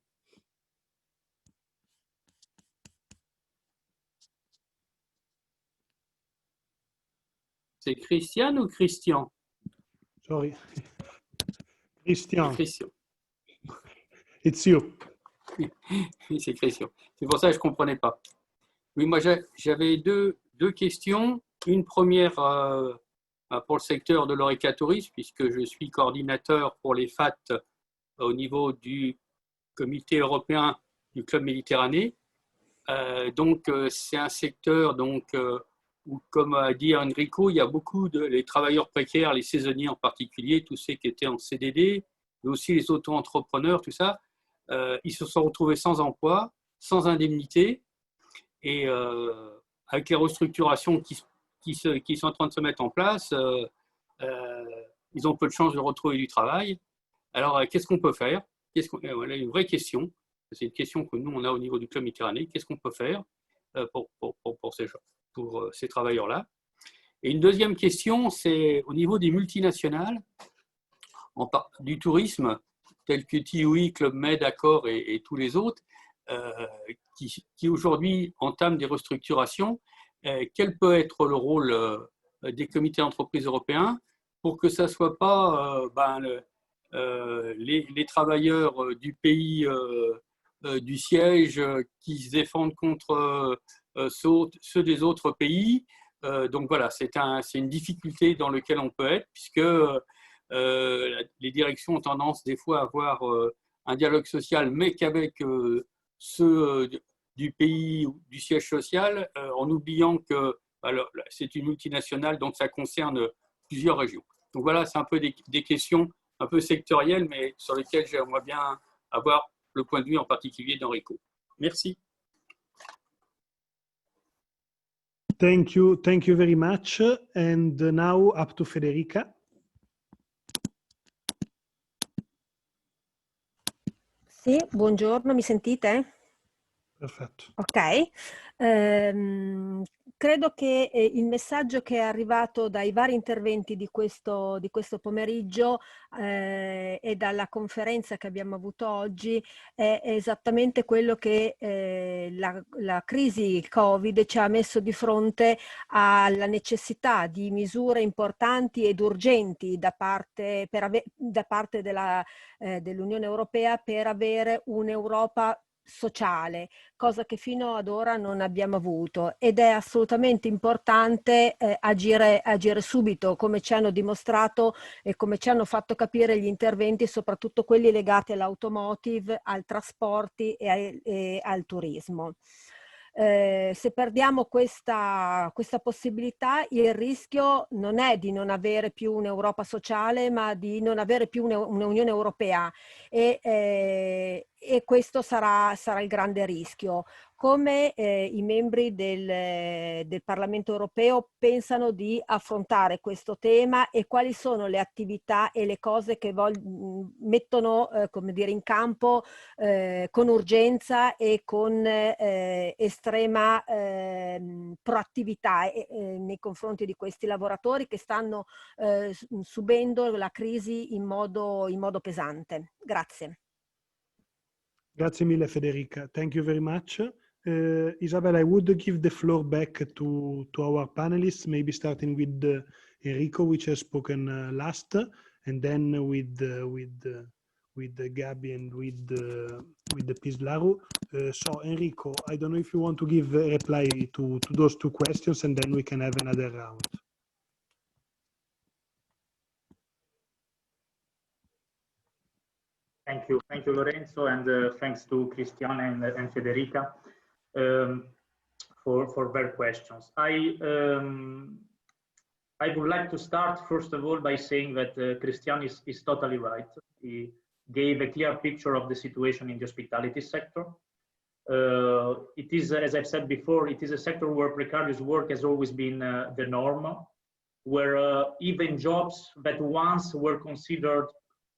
C'est Christian ou Christian? Sorry. Christian. Christian. It's you. Oui, c'est Christian. C'est pour ça que je ne comprenais pas. Oui, moi j'avais deux questions. Une première pour le secteur de l'horeca tourisme, puisque je suis coordinateur pour les FAT au niveau du comité européen du Club Méditerranée. Donc c'est un secteur où, comme a dit Enrico, il y a beaucoup les travailleurs précaires, les saisonniers en particulier, tous ceux qui étaient en CDD, mais aussi les auto-entrepreneurs, tout ça, ils se sont retrouvés sans emploi, sans indemnité, et avec les restructurations qui sont en train de se mettre en place, ils ont peu de chances de retrouver du travail. Alors, qu'est-ce qu'on peut faire? Voilà une vraie question. C'est une question que nous, on a au niveau du Club Méditerranée. Qu'est-ce qu'on peut faire pour ces travailleurs-là? Et une deuxième question, c'est au niveau des multinationales du tourisme, tels que TUI, Club Med, Accor et tous les autres, qui aujourd'hui entament des restructurations. Quel peut être le rôle des comités d'entreprise européens pour que ça ne soit pas les travailleurs du pays du siège qui se défendent contre ceux des autres pays. Donc voilà, c'est une difficulté dans laquelle on peut être, puisque les directions ont tendance des fois à avoir un dialogue social, mais qu'avec ceux du pays du siège social, en oubliant que c'est une multinationale, donc ça concerne plusieurs régions. Donc voilà, c'est un peu des questions un peu sectorielles, mais sur lesquelles j'aimerais bien avoir le point de vue en particulier d'Enrico. Merci. Thank you very much. And now up to Federica. Sì, buongiorno, mi sentite? Perfetto. Ok. Credo che il messaggio che è arrivato dai vari interventi di questo pomeriggio e dalla conferenza che abbiamo avuto oggi è esattamente quello che la crisi Covid ci ha messo di fronte alla necessità di misure importanti ed urgenti da parte dell'Unione Europea per avere un'Europa sociale, cosa che fino ad ora non abbiamo avuto, ed è assolutamente importante agire subito, come ci hanno dimostrato e come ci hanno fatto capire gli interventi, soprattutto quelli legati all'automotive, ai trasporti e al turismo. Se perdiamo questa possibilità, il rischio non è di non avere più un'Europa sociale, ma di non avere più un'Unione Europea, e e questo sarà il grande rischio. Come i membri del Parlamento europeo pensano di affrontare questo tema e quali sono le attività e le cose che mettono come dire, in campo con urgenza e con estrema proattività nei confronti di questi lavoratori che stanno subendo la crisi in modo pesante. Grazie. Grazie mille Federica. Thank you very much. Isabella, I would give the floor back to our panelists, maybe starting with Enrico, which has spoken last, and then with Gabi and with the Pislaru. So Enrico, I don't know if you want to give a reply to those two questions, and then we can have another round. Thank you, Lorenzo, and thanks to Christian and Federica for their questions. I would like to start first of all by saying that Christian is totally right. He gave a clear picture of the situation in the hospitality sector. It is, as I've said before, it is a sector where precarious work has always been the norm, where even jobs that once were considered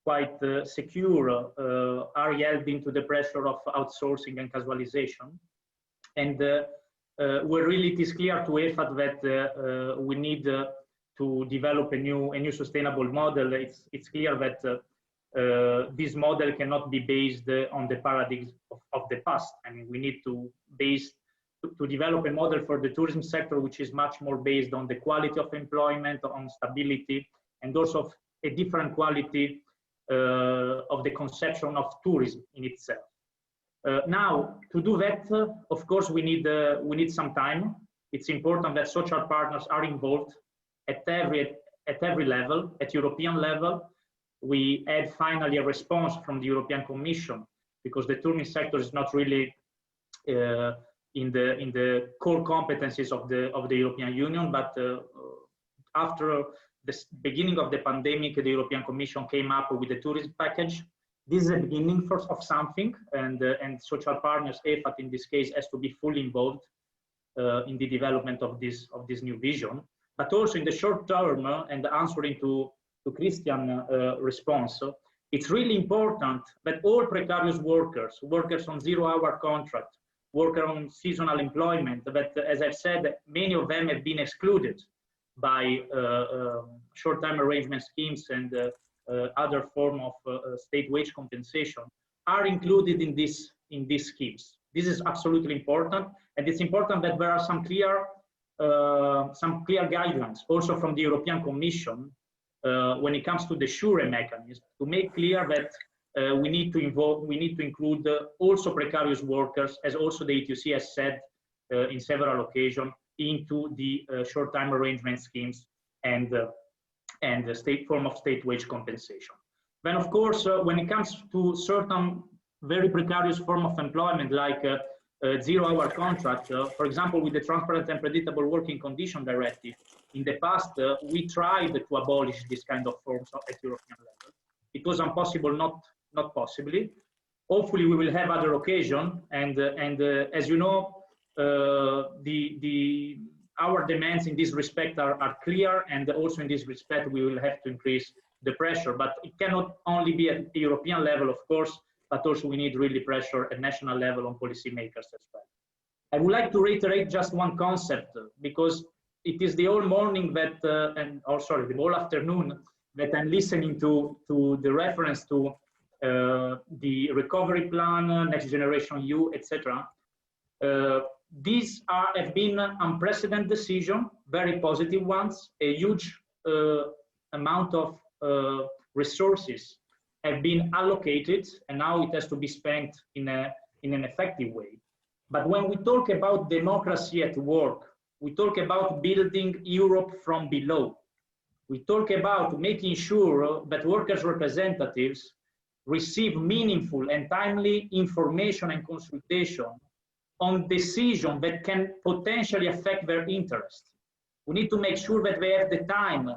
quite secure are held into the pressure of outsourcing and casualization. And where really it is clear to EFFAT that we need to develop a new sustainable model. It's clear that this model cannot be based on the paradigms of the past. I mean, we need to develop a model for the tourism sector which is much more based on the quality of employment, on stability, and also a different quality of the conception of tourism in itself. Now, to do that, of course, we need some time. It's important that social partners are involved at every level, at European level. We had finally a response from the European Commission because the tourism sector is not really in the core competencies of the European Union, but after the beginning of the pandemic, the European Commission came up with a tourism package. This is a beginning of something, and social partners, EFFAT in this case, has to be fully involved in the development of this new vision. But also in the short term, and answering to Christian's response, it's really important that all precarious workers on zero-hour contract, workers on seasonal employment, that, as I've said, many of them have been excluded by short-time arrangement schemes and other form of state wage compensation, are included in these schemes. This is absolutely important, and it's important that there are some clear guidelines also from the European Commission when it comes to the SURE mechanism, to make clear that we need to include also precarious workers, as also the ETUC has said in several occasions, into the short-time arrangement schemes and the form of state wage compensation. Then, of course, when it comes to certain very precarious form of employment, like zero-hour contract, for example, with the Transparent and Predictable Working Condition Directive, in the past, we tried to abolish this kind of forms at European level. It was impossible, not possibly. Hopefully, we will have other occasion, and as you know, our demands in this respect are clear, and also in this respect we will have to increase the pressure, but it cannot only be at the European level, of course, but also we need really pressure at national level on policymakers as well. I would like to reiterate just one concept, because it is the whole morning that, the whole afternoon that I'm listening to the reference to the recovery plan, Next Generation EU, etc. These have been unprecedented decisions, very positive ones. A huge amount of resources have been allocated, and now it has to be spent in an effective way. But when we talk about democracy at work, we talk about building Europe from below. We talk about making sure that workers' representatives receive meaningful and timely information and consultation on decisions that can potentially affect their interests. We need to make sure that they have the time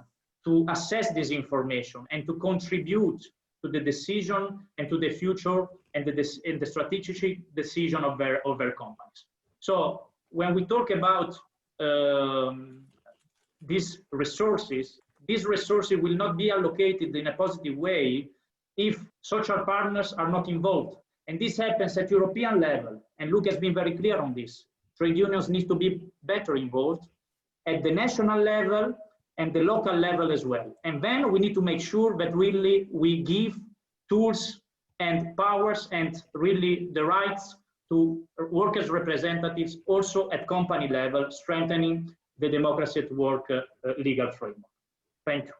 to assess this information and to contribute to the decision and to the future and the strategic decision of their companies. So when we talk about these resources will not be allocated in a positive way if social partners are not involved. And this happens at European level. And Luke has been very clear on this. Trade unions need to be better involved at the national level and the local level as well. And then we need to make sure that really we give tools and powers and really the rights to workers' representatives also at company level, strengthening the democracy at work legal framework. Thank you.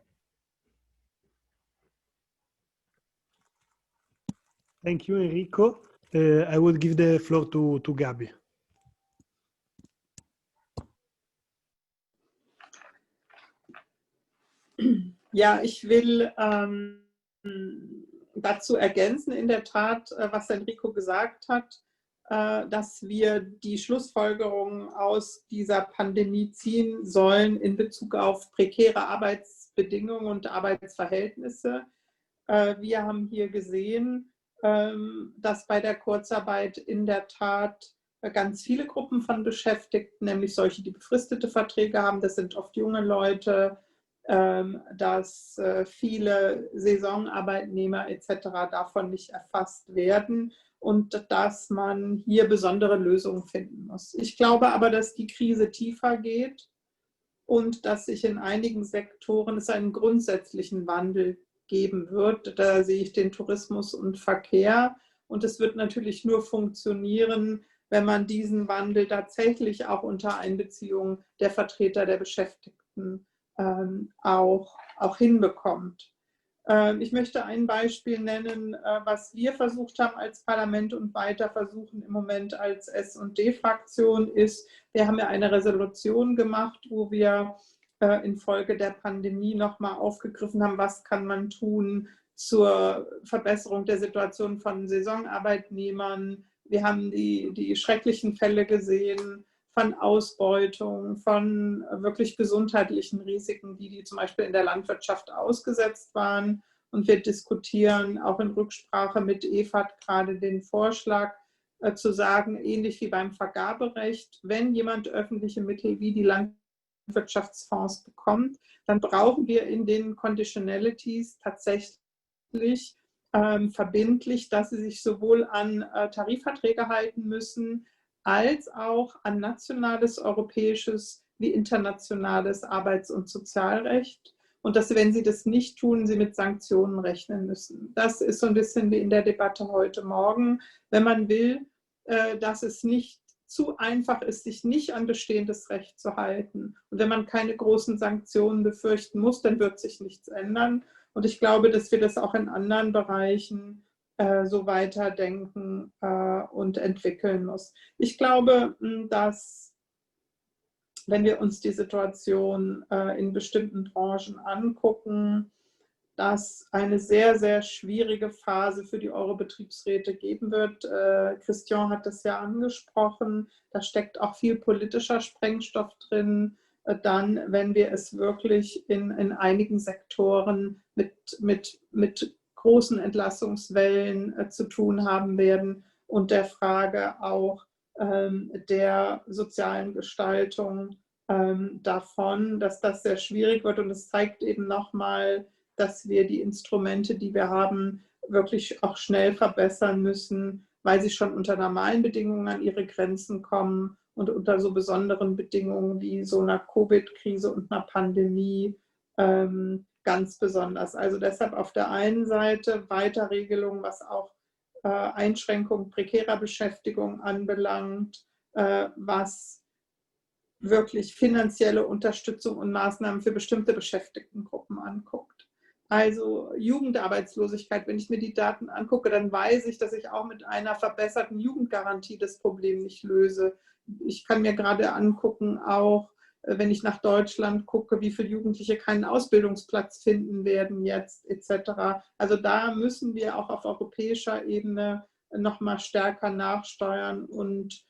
Thank you, Enrico. I would give the floor to Gabi. Ja, ich will dazu ergänzen, in der Tat, was Enrico gesagt hat, dass wir die Schlussfolgerungen aus dieser Pandemie ziehen sollen in Bezug auf prekäre Arbeitsbedingungen und Arbeitsverhältnisse. Wir haben hier gesehen, dass bei der Kurzarbeit in der Tat ganz viele Gruppen von Beschäftigten, nämlich solche, die befristete Verträge haben, das sind oft junge Leute, dass viele Saisonarbeitnehmer etc. davon nicht erfasst werden und dass man hier besondere Lösungen finden muss. Ich glaube aber, dass die Krise tiefer geht und dass sich in einigen Sektoren es einen grundsätzlichen Wandel geben wird. Da sehe ich den Tourismus und Verkehr und es wird natürlich nur funktionieren, wenn man diesen Wandel tatsächlich auch unter Einbeziehung der Vertreter der Beschäftigten auch hinbekommt. Ich möchte ein Beispiel nennen, was wir versucht haben als Parlament und weiter versuchen im Moment als S&D-Fraktion ist, wir haben ja eine Resolution gemacht, wo wir infolge der Pandemie nochmal aufgegriffen haben, was kann man tun zur Verbesserung der Situation von Saisonarbeitnehmern. Wir haben die schrecklichen Fälle gesehen von Ausbeutung, von wirklich gesundheitlichen Risiken, die zum Beispiel in der Landwirtschaft ausgesetzt waren. Und wir diskutieren auch in Rücksprache mit EFFAT gerade den Vorschlag zu sagen, ähnlich wie beim Vergaberecht, wenn jemand öffentliche Mittel wie die Landwirtschaftsfonds bekommt, dann brauchen wir in den Conditionalities tatsächlich verbindlich, dass sie sich sowohl an Tarifverträge halten müssen, als auch an nationales, europäisches wie internationales Arbeits- und Sozialrecht. Und dass, wenn sie das nicht tun, sie mit Sanktionen rechnen müssen. Das ist so ein bisschen wie in der Debatte heute Morgen. Wenn man will, dass es nicht zu einfach ist, sich nicht an bestehendes Recht zu halten. Und wenn man keine großen Sanktionen befürchten muss, dann wird sich nichts ändern. Und ich glaube, dass wir das auch in anderen Bereichen so weiterdenken und entwickeln muss. Ich glaube, dass, wenn wir uns die Situation in bestimmten Branchen angucken, dass eine sehr, sehr schwierige Phase für die Euro-Betriebsräte geben wird. Christian hat das ja angesprochen. Da steckt auch viel politischer Sprengstoff drin. Dann, wenn wir es wirklich in einigen Sektoren mit großen Entlassungswellen zu tun haben werden und der Frage auch der sozialen Gestaltung davon, dass das sehr schwierig wird. Und es zeigt eben nochmal, dass wir die Instrumente, die wir haben, wirklich auch schnell verbessern müssen, weil sie schon unter normalen Bedingungen an ihre Grenzen kommen und unter so besonderen Bedingungen wie so einer Covid-Krise und einer Pandemie ganz besonders. Also deshalb auf der einen Seite Weiterregelungen, was auch Einschränkungen prekärer Beschäftigung anbelangt, was wirklich finanzielle Unterstützung und Maßnahmen für bestimmte Beschäftigtengruppen anguckt. Also Jugendarbeitslosigkeit, wenn ich mir die Daten angucke, dann weiß ich, dass ich auch mit einer verbesserten Jugendgarantie das Problem nicht löse. Ich kann mir gerade angucken, auch wenn ich nach Deutschland gucke, wie viele Jugendliche keinen Ausbildungsplatz finden werden jetzt etc. Also da müssen wir auch auf europäischer Ebene nochmal stärker nachsteuern und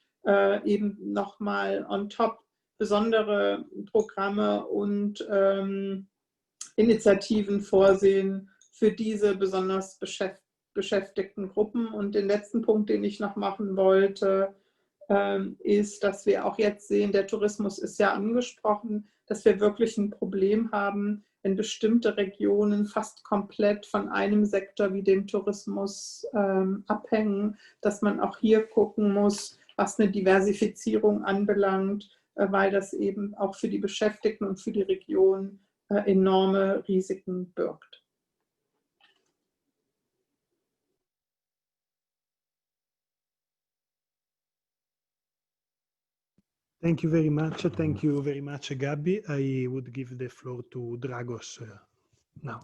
eben nochmal on top besondere Programme und Initiativen vorsehen für diese besonders beschäftigten Gruppen. Und den letzten Punkt, den ich noch machen wollte, ist, dass wir auch jetzt sehen, der Tourismus ist ja angesprochen, dass wir wirklich ein Problem haben, wenn bestimmte Regionen fast komplett von einem Sektor wie dem Tourismus abhängen, dass man auch hier gucken muss, was eine Diversifizierung anbelangt, weil das eben auch für die Beschäftigten und für die Region enorme Risiken birgt. Thank you very much. Thank you very much, Gabi. I would give the floor to Dragos now.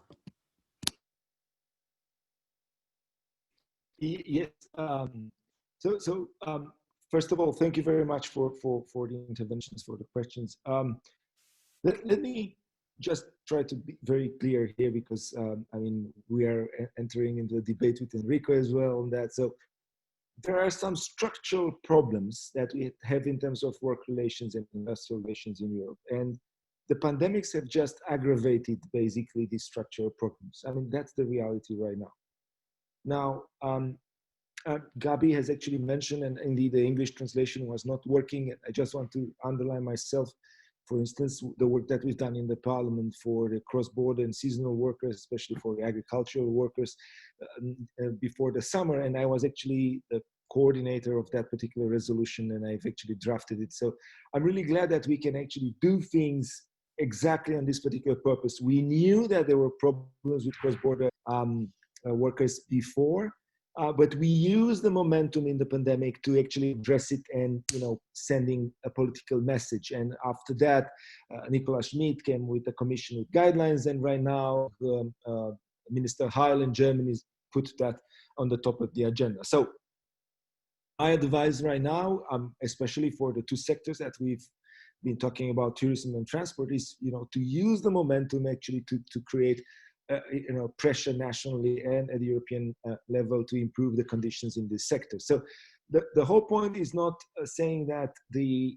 Yes. First of all, thank you very much for the interventions, for the questions. Let me just try to be very clear here, because I mean, we are entering into a debate with Enrico as well on that. So there are some structural problems that we have in terms of work relations and industrial relations in Europe. And the pandemics have just aggravated basically these structural problems. I mean, that's the reality right now. Now, Gabi has actually mentioned, and indeed the English translation was not working. I just want to underline myself, for instance, the work that we've done in the Parliament for the cross-border and seasonal workers, especially for the agricultural workers before the summer. And I was actually the coordinator of that particular resolution, and I've actually drafted it. So I'm really glad that we can actually do things exactly on this particular purpose. We knew that there were problems with cross-border workers before, but we used the momentum in the pandemic to actually address it and, you know, sending a political message. And after that, Nicola Schmid came with the commission with guidelines, and right now Minister Heil in Germany put that on the top of the agenda. So I advise right now, especially for the two sectors that we've been talking about, tourism and transport, is, you know, to use the momentum actually to create you know, pressure nationally and at the European level to improve the conditions in this sector. So the whole point is not saying that the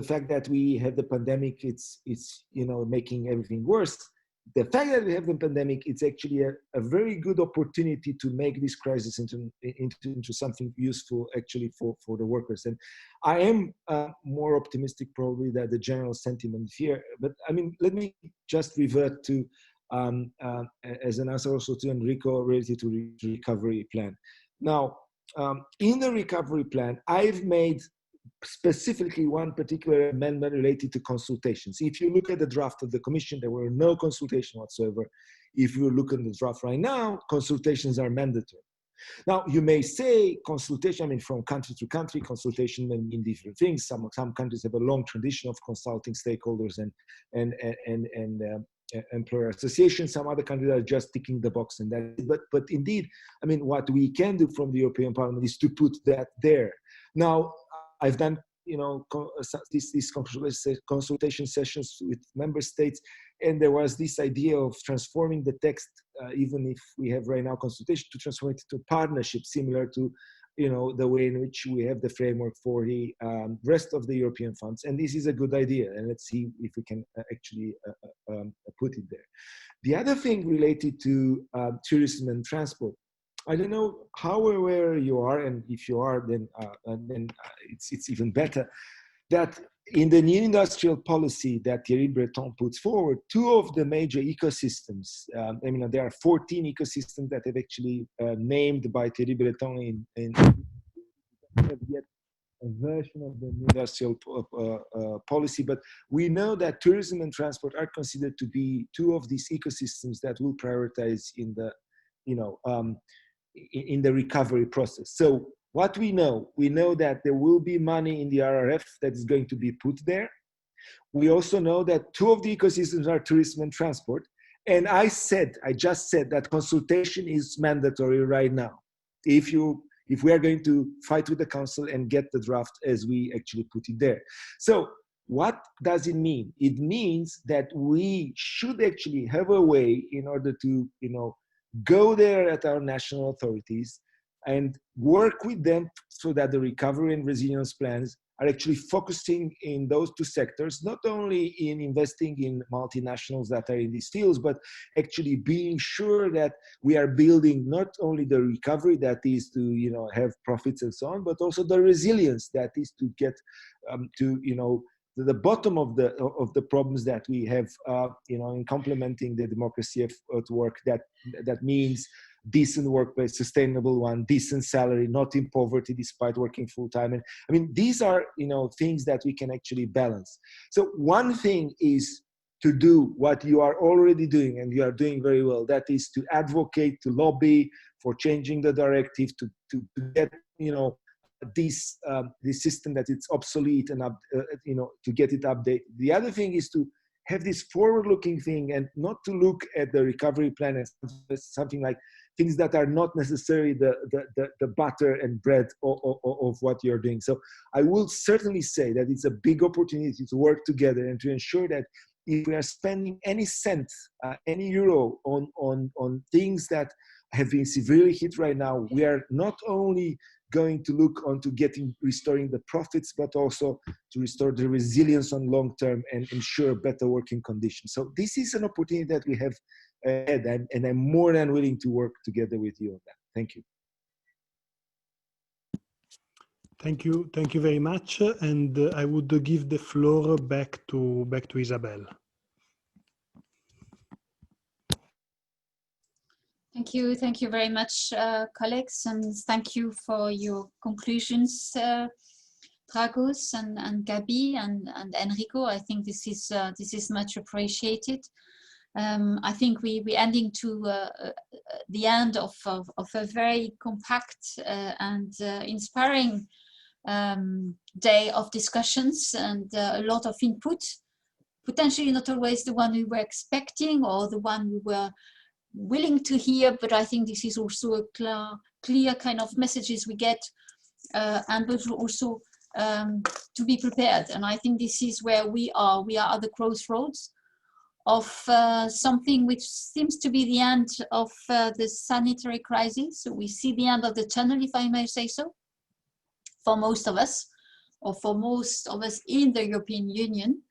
fact that we have the pandemic, it's you know, making everything worse. The fact that we have the pandemic, it's actually a very good opportunity to make this crisis into something useful actually for the workers. And I am more optimistic probably than the general sentiment here. But I mean, let me just revert to, as an answer also to Enrico related to the recovery plan. Now, in the recovery plan, I've made specifically one particular amendment related to consultations. If you look at the draft of the Commission, there were no consultation whatsoever. If you look at the draft right now, consultations are mandatory. Now, you may say consultation, I mean, from country to country, consultation may mean different things. Some countries have a long tradition of consulting stakeholders and employer associations. Some other countries are just ticking the box, and that. But indeed, I mean, what we can do from the European Parliament is to put that there. Now, I've done, you know, these consultation sessions with member states, and there was this idea of transforming the text, even if we have right now consultation, to transform it into partnership, similar to, you know, the way in which we have the framework for the rest of the European funds. And this is a good idea, and let's see if we can actually put it there. The other thing related to tourism and transport, I don't know how aware you are, and if you are, then it's even better, that in the new industrial policy that Thierry Breton puts forward, two of the major ecosystems, I mean, there are 14 ecosystems that have actually named by Thierry Breton in have yet a version of the new industrial policy, but we know that tourism and transport are considered to be two of these ecosystems that will prioritize in the, you know, in the recovery process. So what we know that there will be money in the RRF that is going to be put there. We also know that two of the ecosystems are tourism and transport. And I just said that consultation is mandatory right now. If we are going to fight with the council and get the draft as we actually put it there. So what does it mean? It means that we should actually have a way in order to, you know, go there at our national authorities and work with them so that the recovery and resilience plans are actually focusing in those two sectors, not only in investing in multinationals that are in these fields, but actually being sure that we are building not only the recovery that is to, you know, have profits and so on, but also the resilience that is to get to, you know, the bottom of the problems that we have, you know, in complementing the democracy at work. That means decent workplace, sustainable one, decent salary, not in poverty despite working full time. And I mean, these are, you know, things that we can actually balance. So one thing is to do what you are already doing, and you are doing very well. That is to advocate, to lobby for changing the directive, to get, you know, this system that it's obsolete and you know, to get it updated. The other thing is to have this forward-looking thing and not to look at the recovery plan as something like things that are not necessarily the butter and bread of what you're doing. So I will certainly say that it's a big opportunity to work together and to ensure that if we are spending any cent, any euro on things that have been severely hit right now, we are not only going to look onto restoring the profits, but also to restore the resilience on long term and ensure better working conditions. So this is an opportunity that we have ahead, and I'm more than willing to work together with you on that. Thank you. Thank you very much. And I would give the floor back to Isabel. Thank you very much, colleagues, and thank you for your conclusions, Dragos and Gabi and Enrico. I think this is much appreciated. I think we're ending to the end of a very compact and inspiring day of discussions and a lot of input. Potentially not always the one we were expecting or the one we were willing to hear, but I think this is also a clear kind of messages we get, and but also to be prepared. And I think this is where we are at the crossroads of something which seems to be the end of the sanitary crisis. So we see the end of the tunnel, if I may say so, for most of us, or for most of us in the European Union.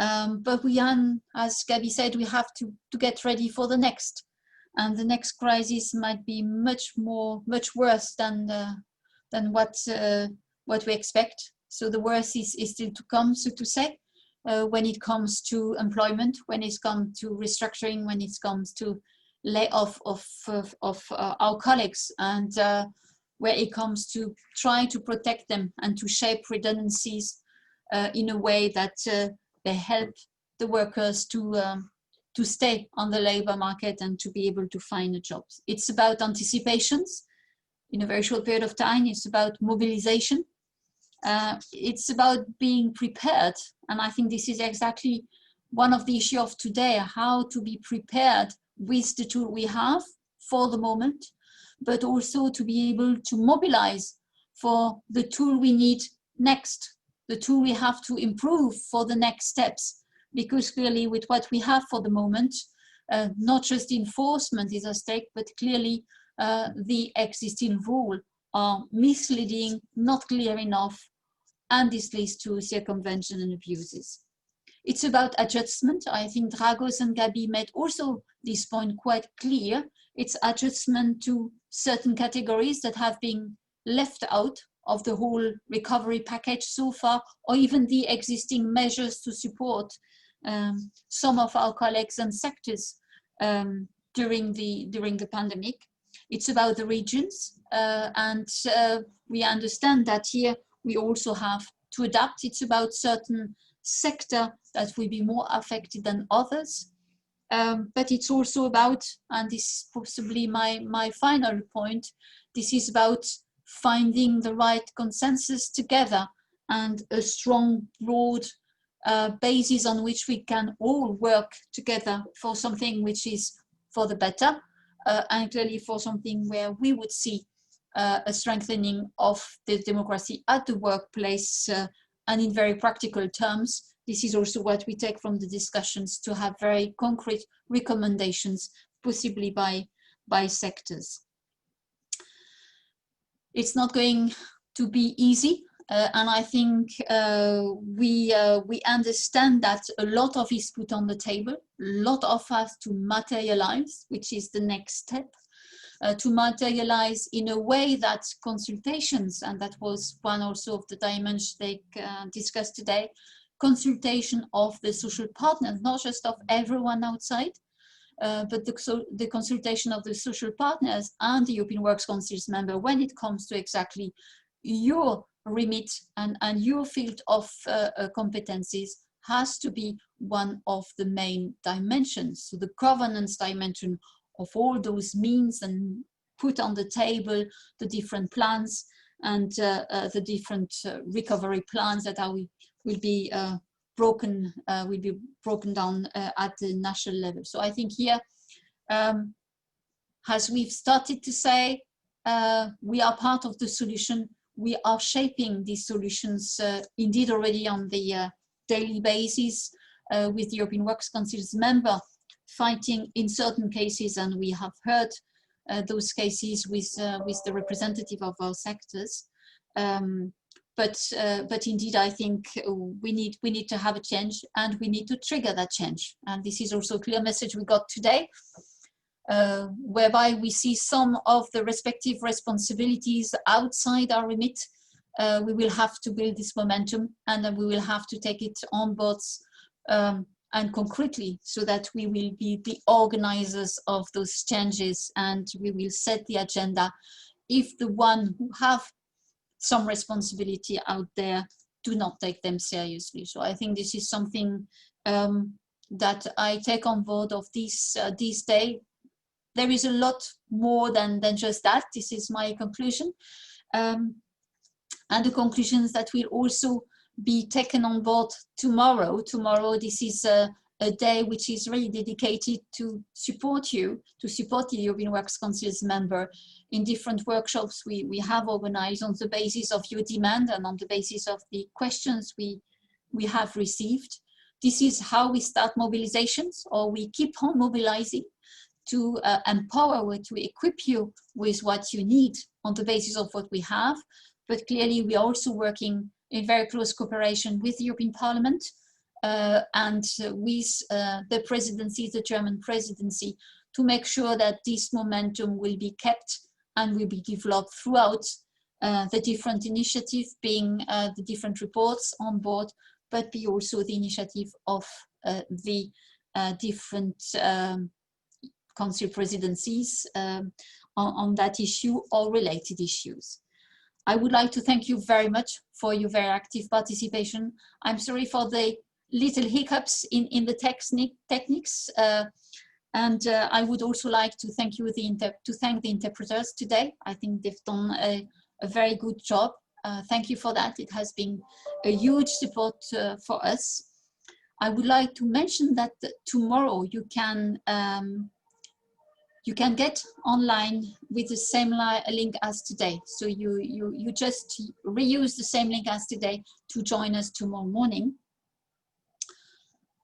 But we are, as Gabi said, we have to get ready for the next. And the next crisis might be much worse than what we expect. So the worst is still to come, so to say, when it comes to employment, when it comes to restructuring, when it comes to layoff of our colleagues, and where it comes to try to protect them and to shape redundancies in a way that they help the workers to stay on the labor market and to be able to find a job. It's about anticipations in a very short period of time. It's about mobilization. It's about being prepared. And I think this is exactly one of the issues of today, how to be prepared with the tool we have for the moment, but also to be able to mobilize for the tool we need next, the tool we have to improve for the next steps. Because clearly with what we have for the moment, not just enforcement is at stake, but clearly the existing rule are misleading, not clear enough, and this leads to circumvention and abuses. It's about adjustment. I think Dragos and Gabi made also this point quite clear. It's adjustment to certain categories that have been left out of the whole recovery package so far, or even the existing measures to support some of our colleagues and sectors during the pandemic. It's about the regions, and we understand that here we also have to adapt. It's about certain sectors that will be more affected than others, but it's also about, and this is possibly my final point, this is about finding the right consensus together and a strong, broad basis on which we can all work together for something which is for the better, and clearly for something where we would see a strengthening of the democracy at the workplace, and in very practical terms. This is also what we take from the discussions, to have very concrete recommendations, possibly by sectors. It's not going to be easy, and I think we understand that a lot of is put on the table, a lot of us to materialize, which is the next step, to materialize in a way that consultations, and that was one also of the dimensions they discussed today, consultation of the social partners, not just of everyone outside, but the consultation of the social partners and the European Works Council's member when it comes to exactly your remit and your field of competencies has to be one of the main dimensions. So the governance dimension of all those means and put on the table the different plans and the different recovery plans that will be broken down at the national level. So I think here, as we've started to say, we are part of the solution. We are shaping these solutions indeed already on the daily basis with the European Works Council's member fighting in certain cases, and we have heard those cases with the representative of our sectors. But indeed, I think we need to have a change, and we need to trigger that change. And this is also a clear message we got today, whereby we see some of the respective responsibilities outside our remit. We will have to build this momentum, and then we will have to take it on board and concretely, so that we will be the organizers of those changes, and we will set the agenda if the one who have some responsibility out there do not take them seriously. So I think this is something that I take on board of this day. There is a lot more than just that. This is my conclusion. And the conclusions that will also be taken on board tomorrow. Tomorrow, this is a day which is really dedicated to support you, to support the European Works Council's member in different workshops we have organized on the basis of your demand and on the basis of the questions we have received. This is how we start mobilizations, or we keep on mobilizing to empower, to equip you with what you need on the basis of what we have. But clearly, we are also working in very close cooperation with the European Parliament and with the presidency, the German presidency, to make sure that this momentum will be kept and will be developed throughout the different initiatives, being the different reports on board, but be also the initiative of the different council presidencies on that issue or related issues. I would like to thank you very much for your very active participation. I'm sorry for the little hiccups in the techniques. And I would also like to thank you, thank the interpreters today. I think they've done a very good job. Thank you for that. It has been a huge support for us. I would like to mention that tomorrow you can get online with the same link as today. So you just reuse the same link as today to join us tomorrow morning.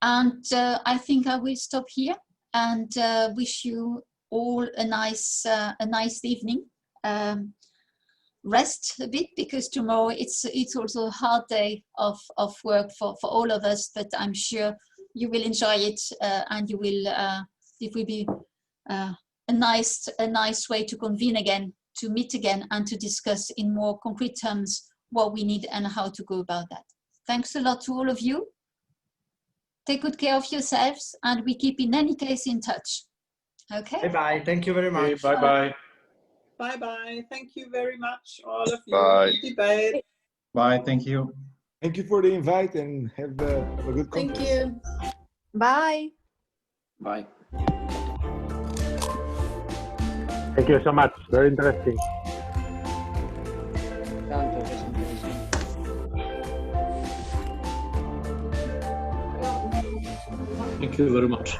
And I think I will stop here and wish you all a nice evening. Rest a bit, because tomorrow it's also a hard day of work for all of us, but I'm sure you will enjoy it and you will it will be a nice way to convene again, to meet again, and to discuss in more concrete terms what we need and how to go about that. Thanks a lot to all of you. Take good care of yourselves, and we keep in any case in touch. Okay? Bye-bye. Thank you very much. Okay, bye-bye. Bye-bye. Thank you very much, all of you. Bye. Debate. Bye. Thank you. Thank you for the invite, and have a good conference. Thank you. Bye. Bye. Thank you so much. Very interesting. Thank you very much.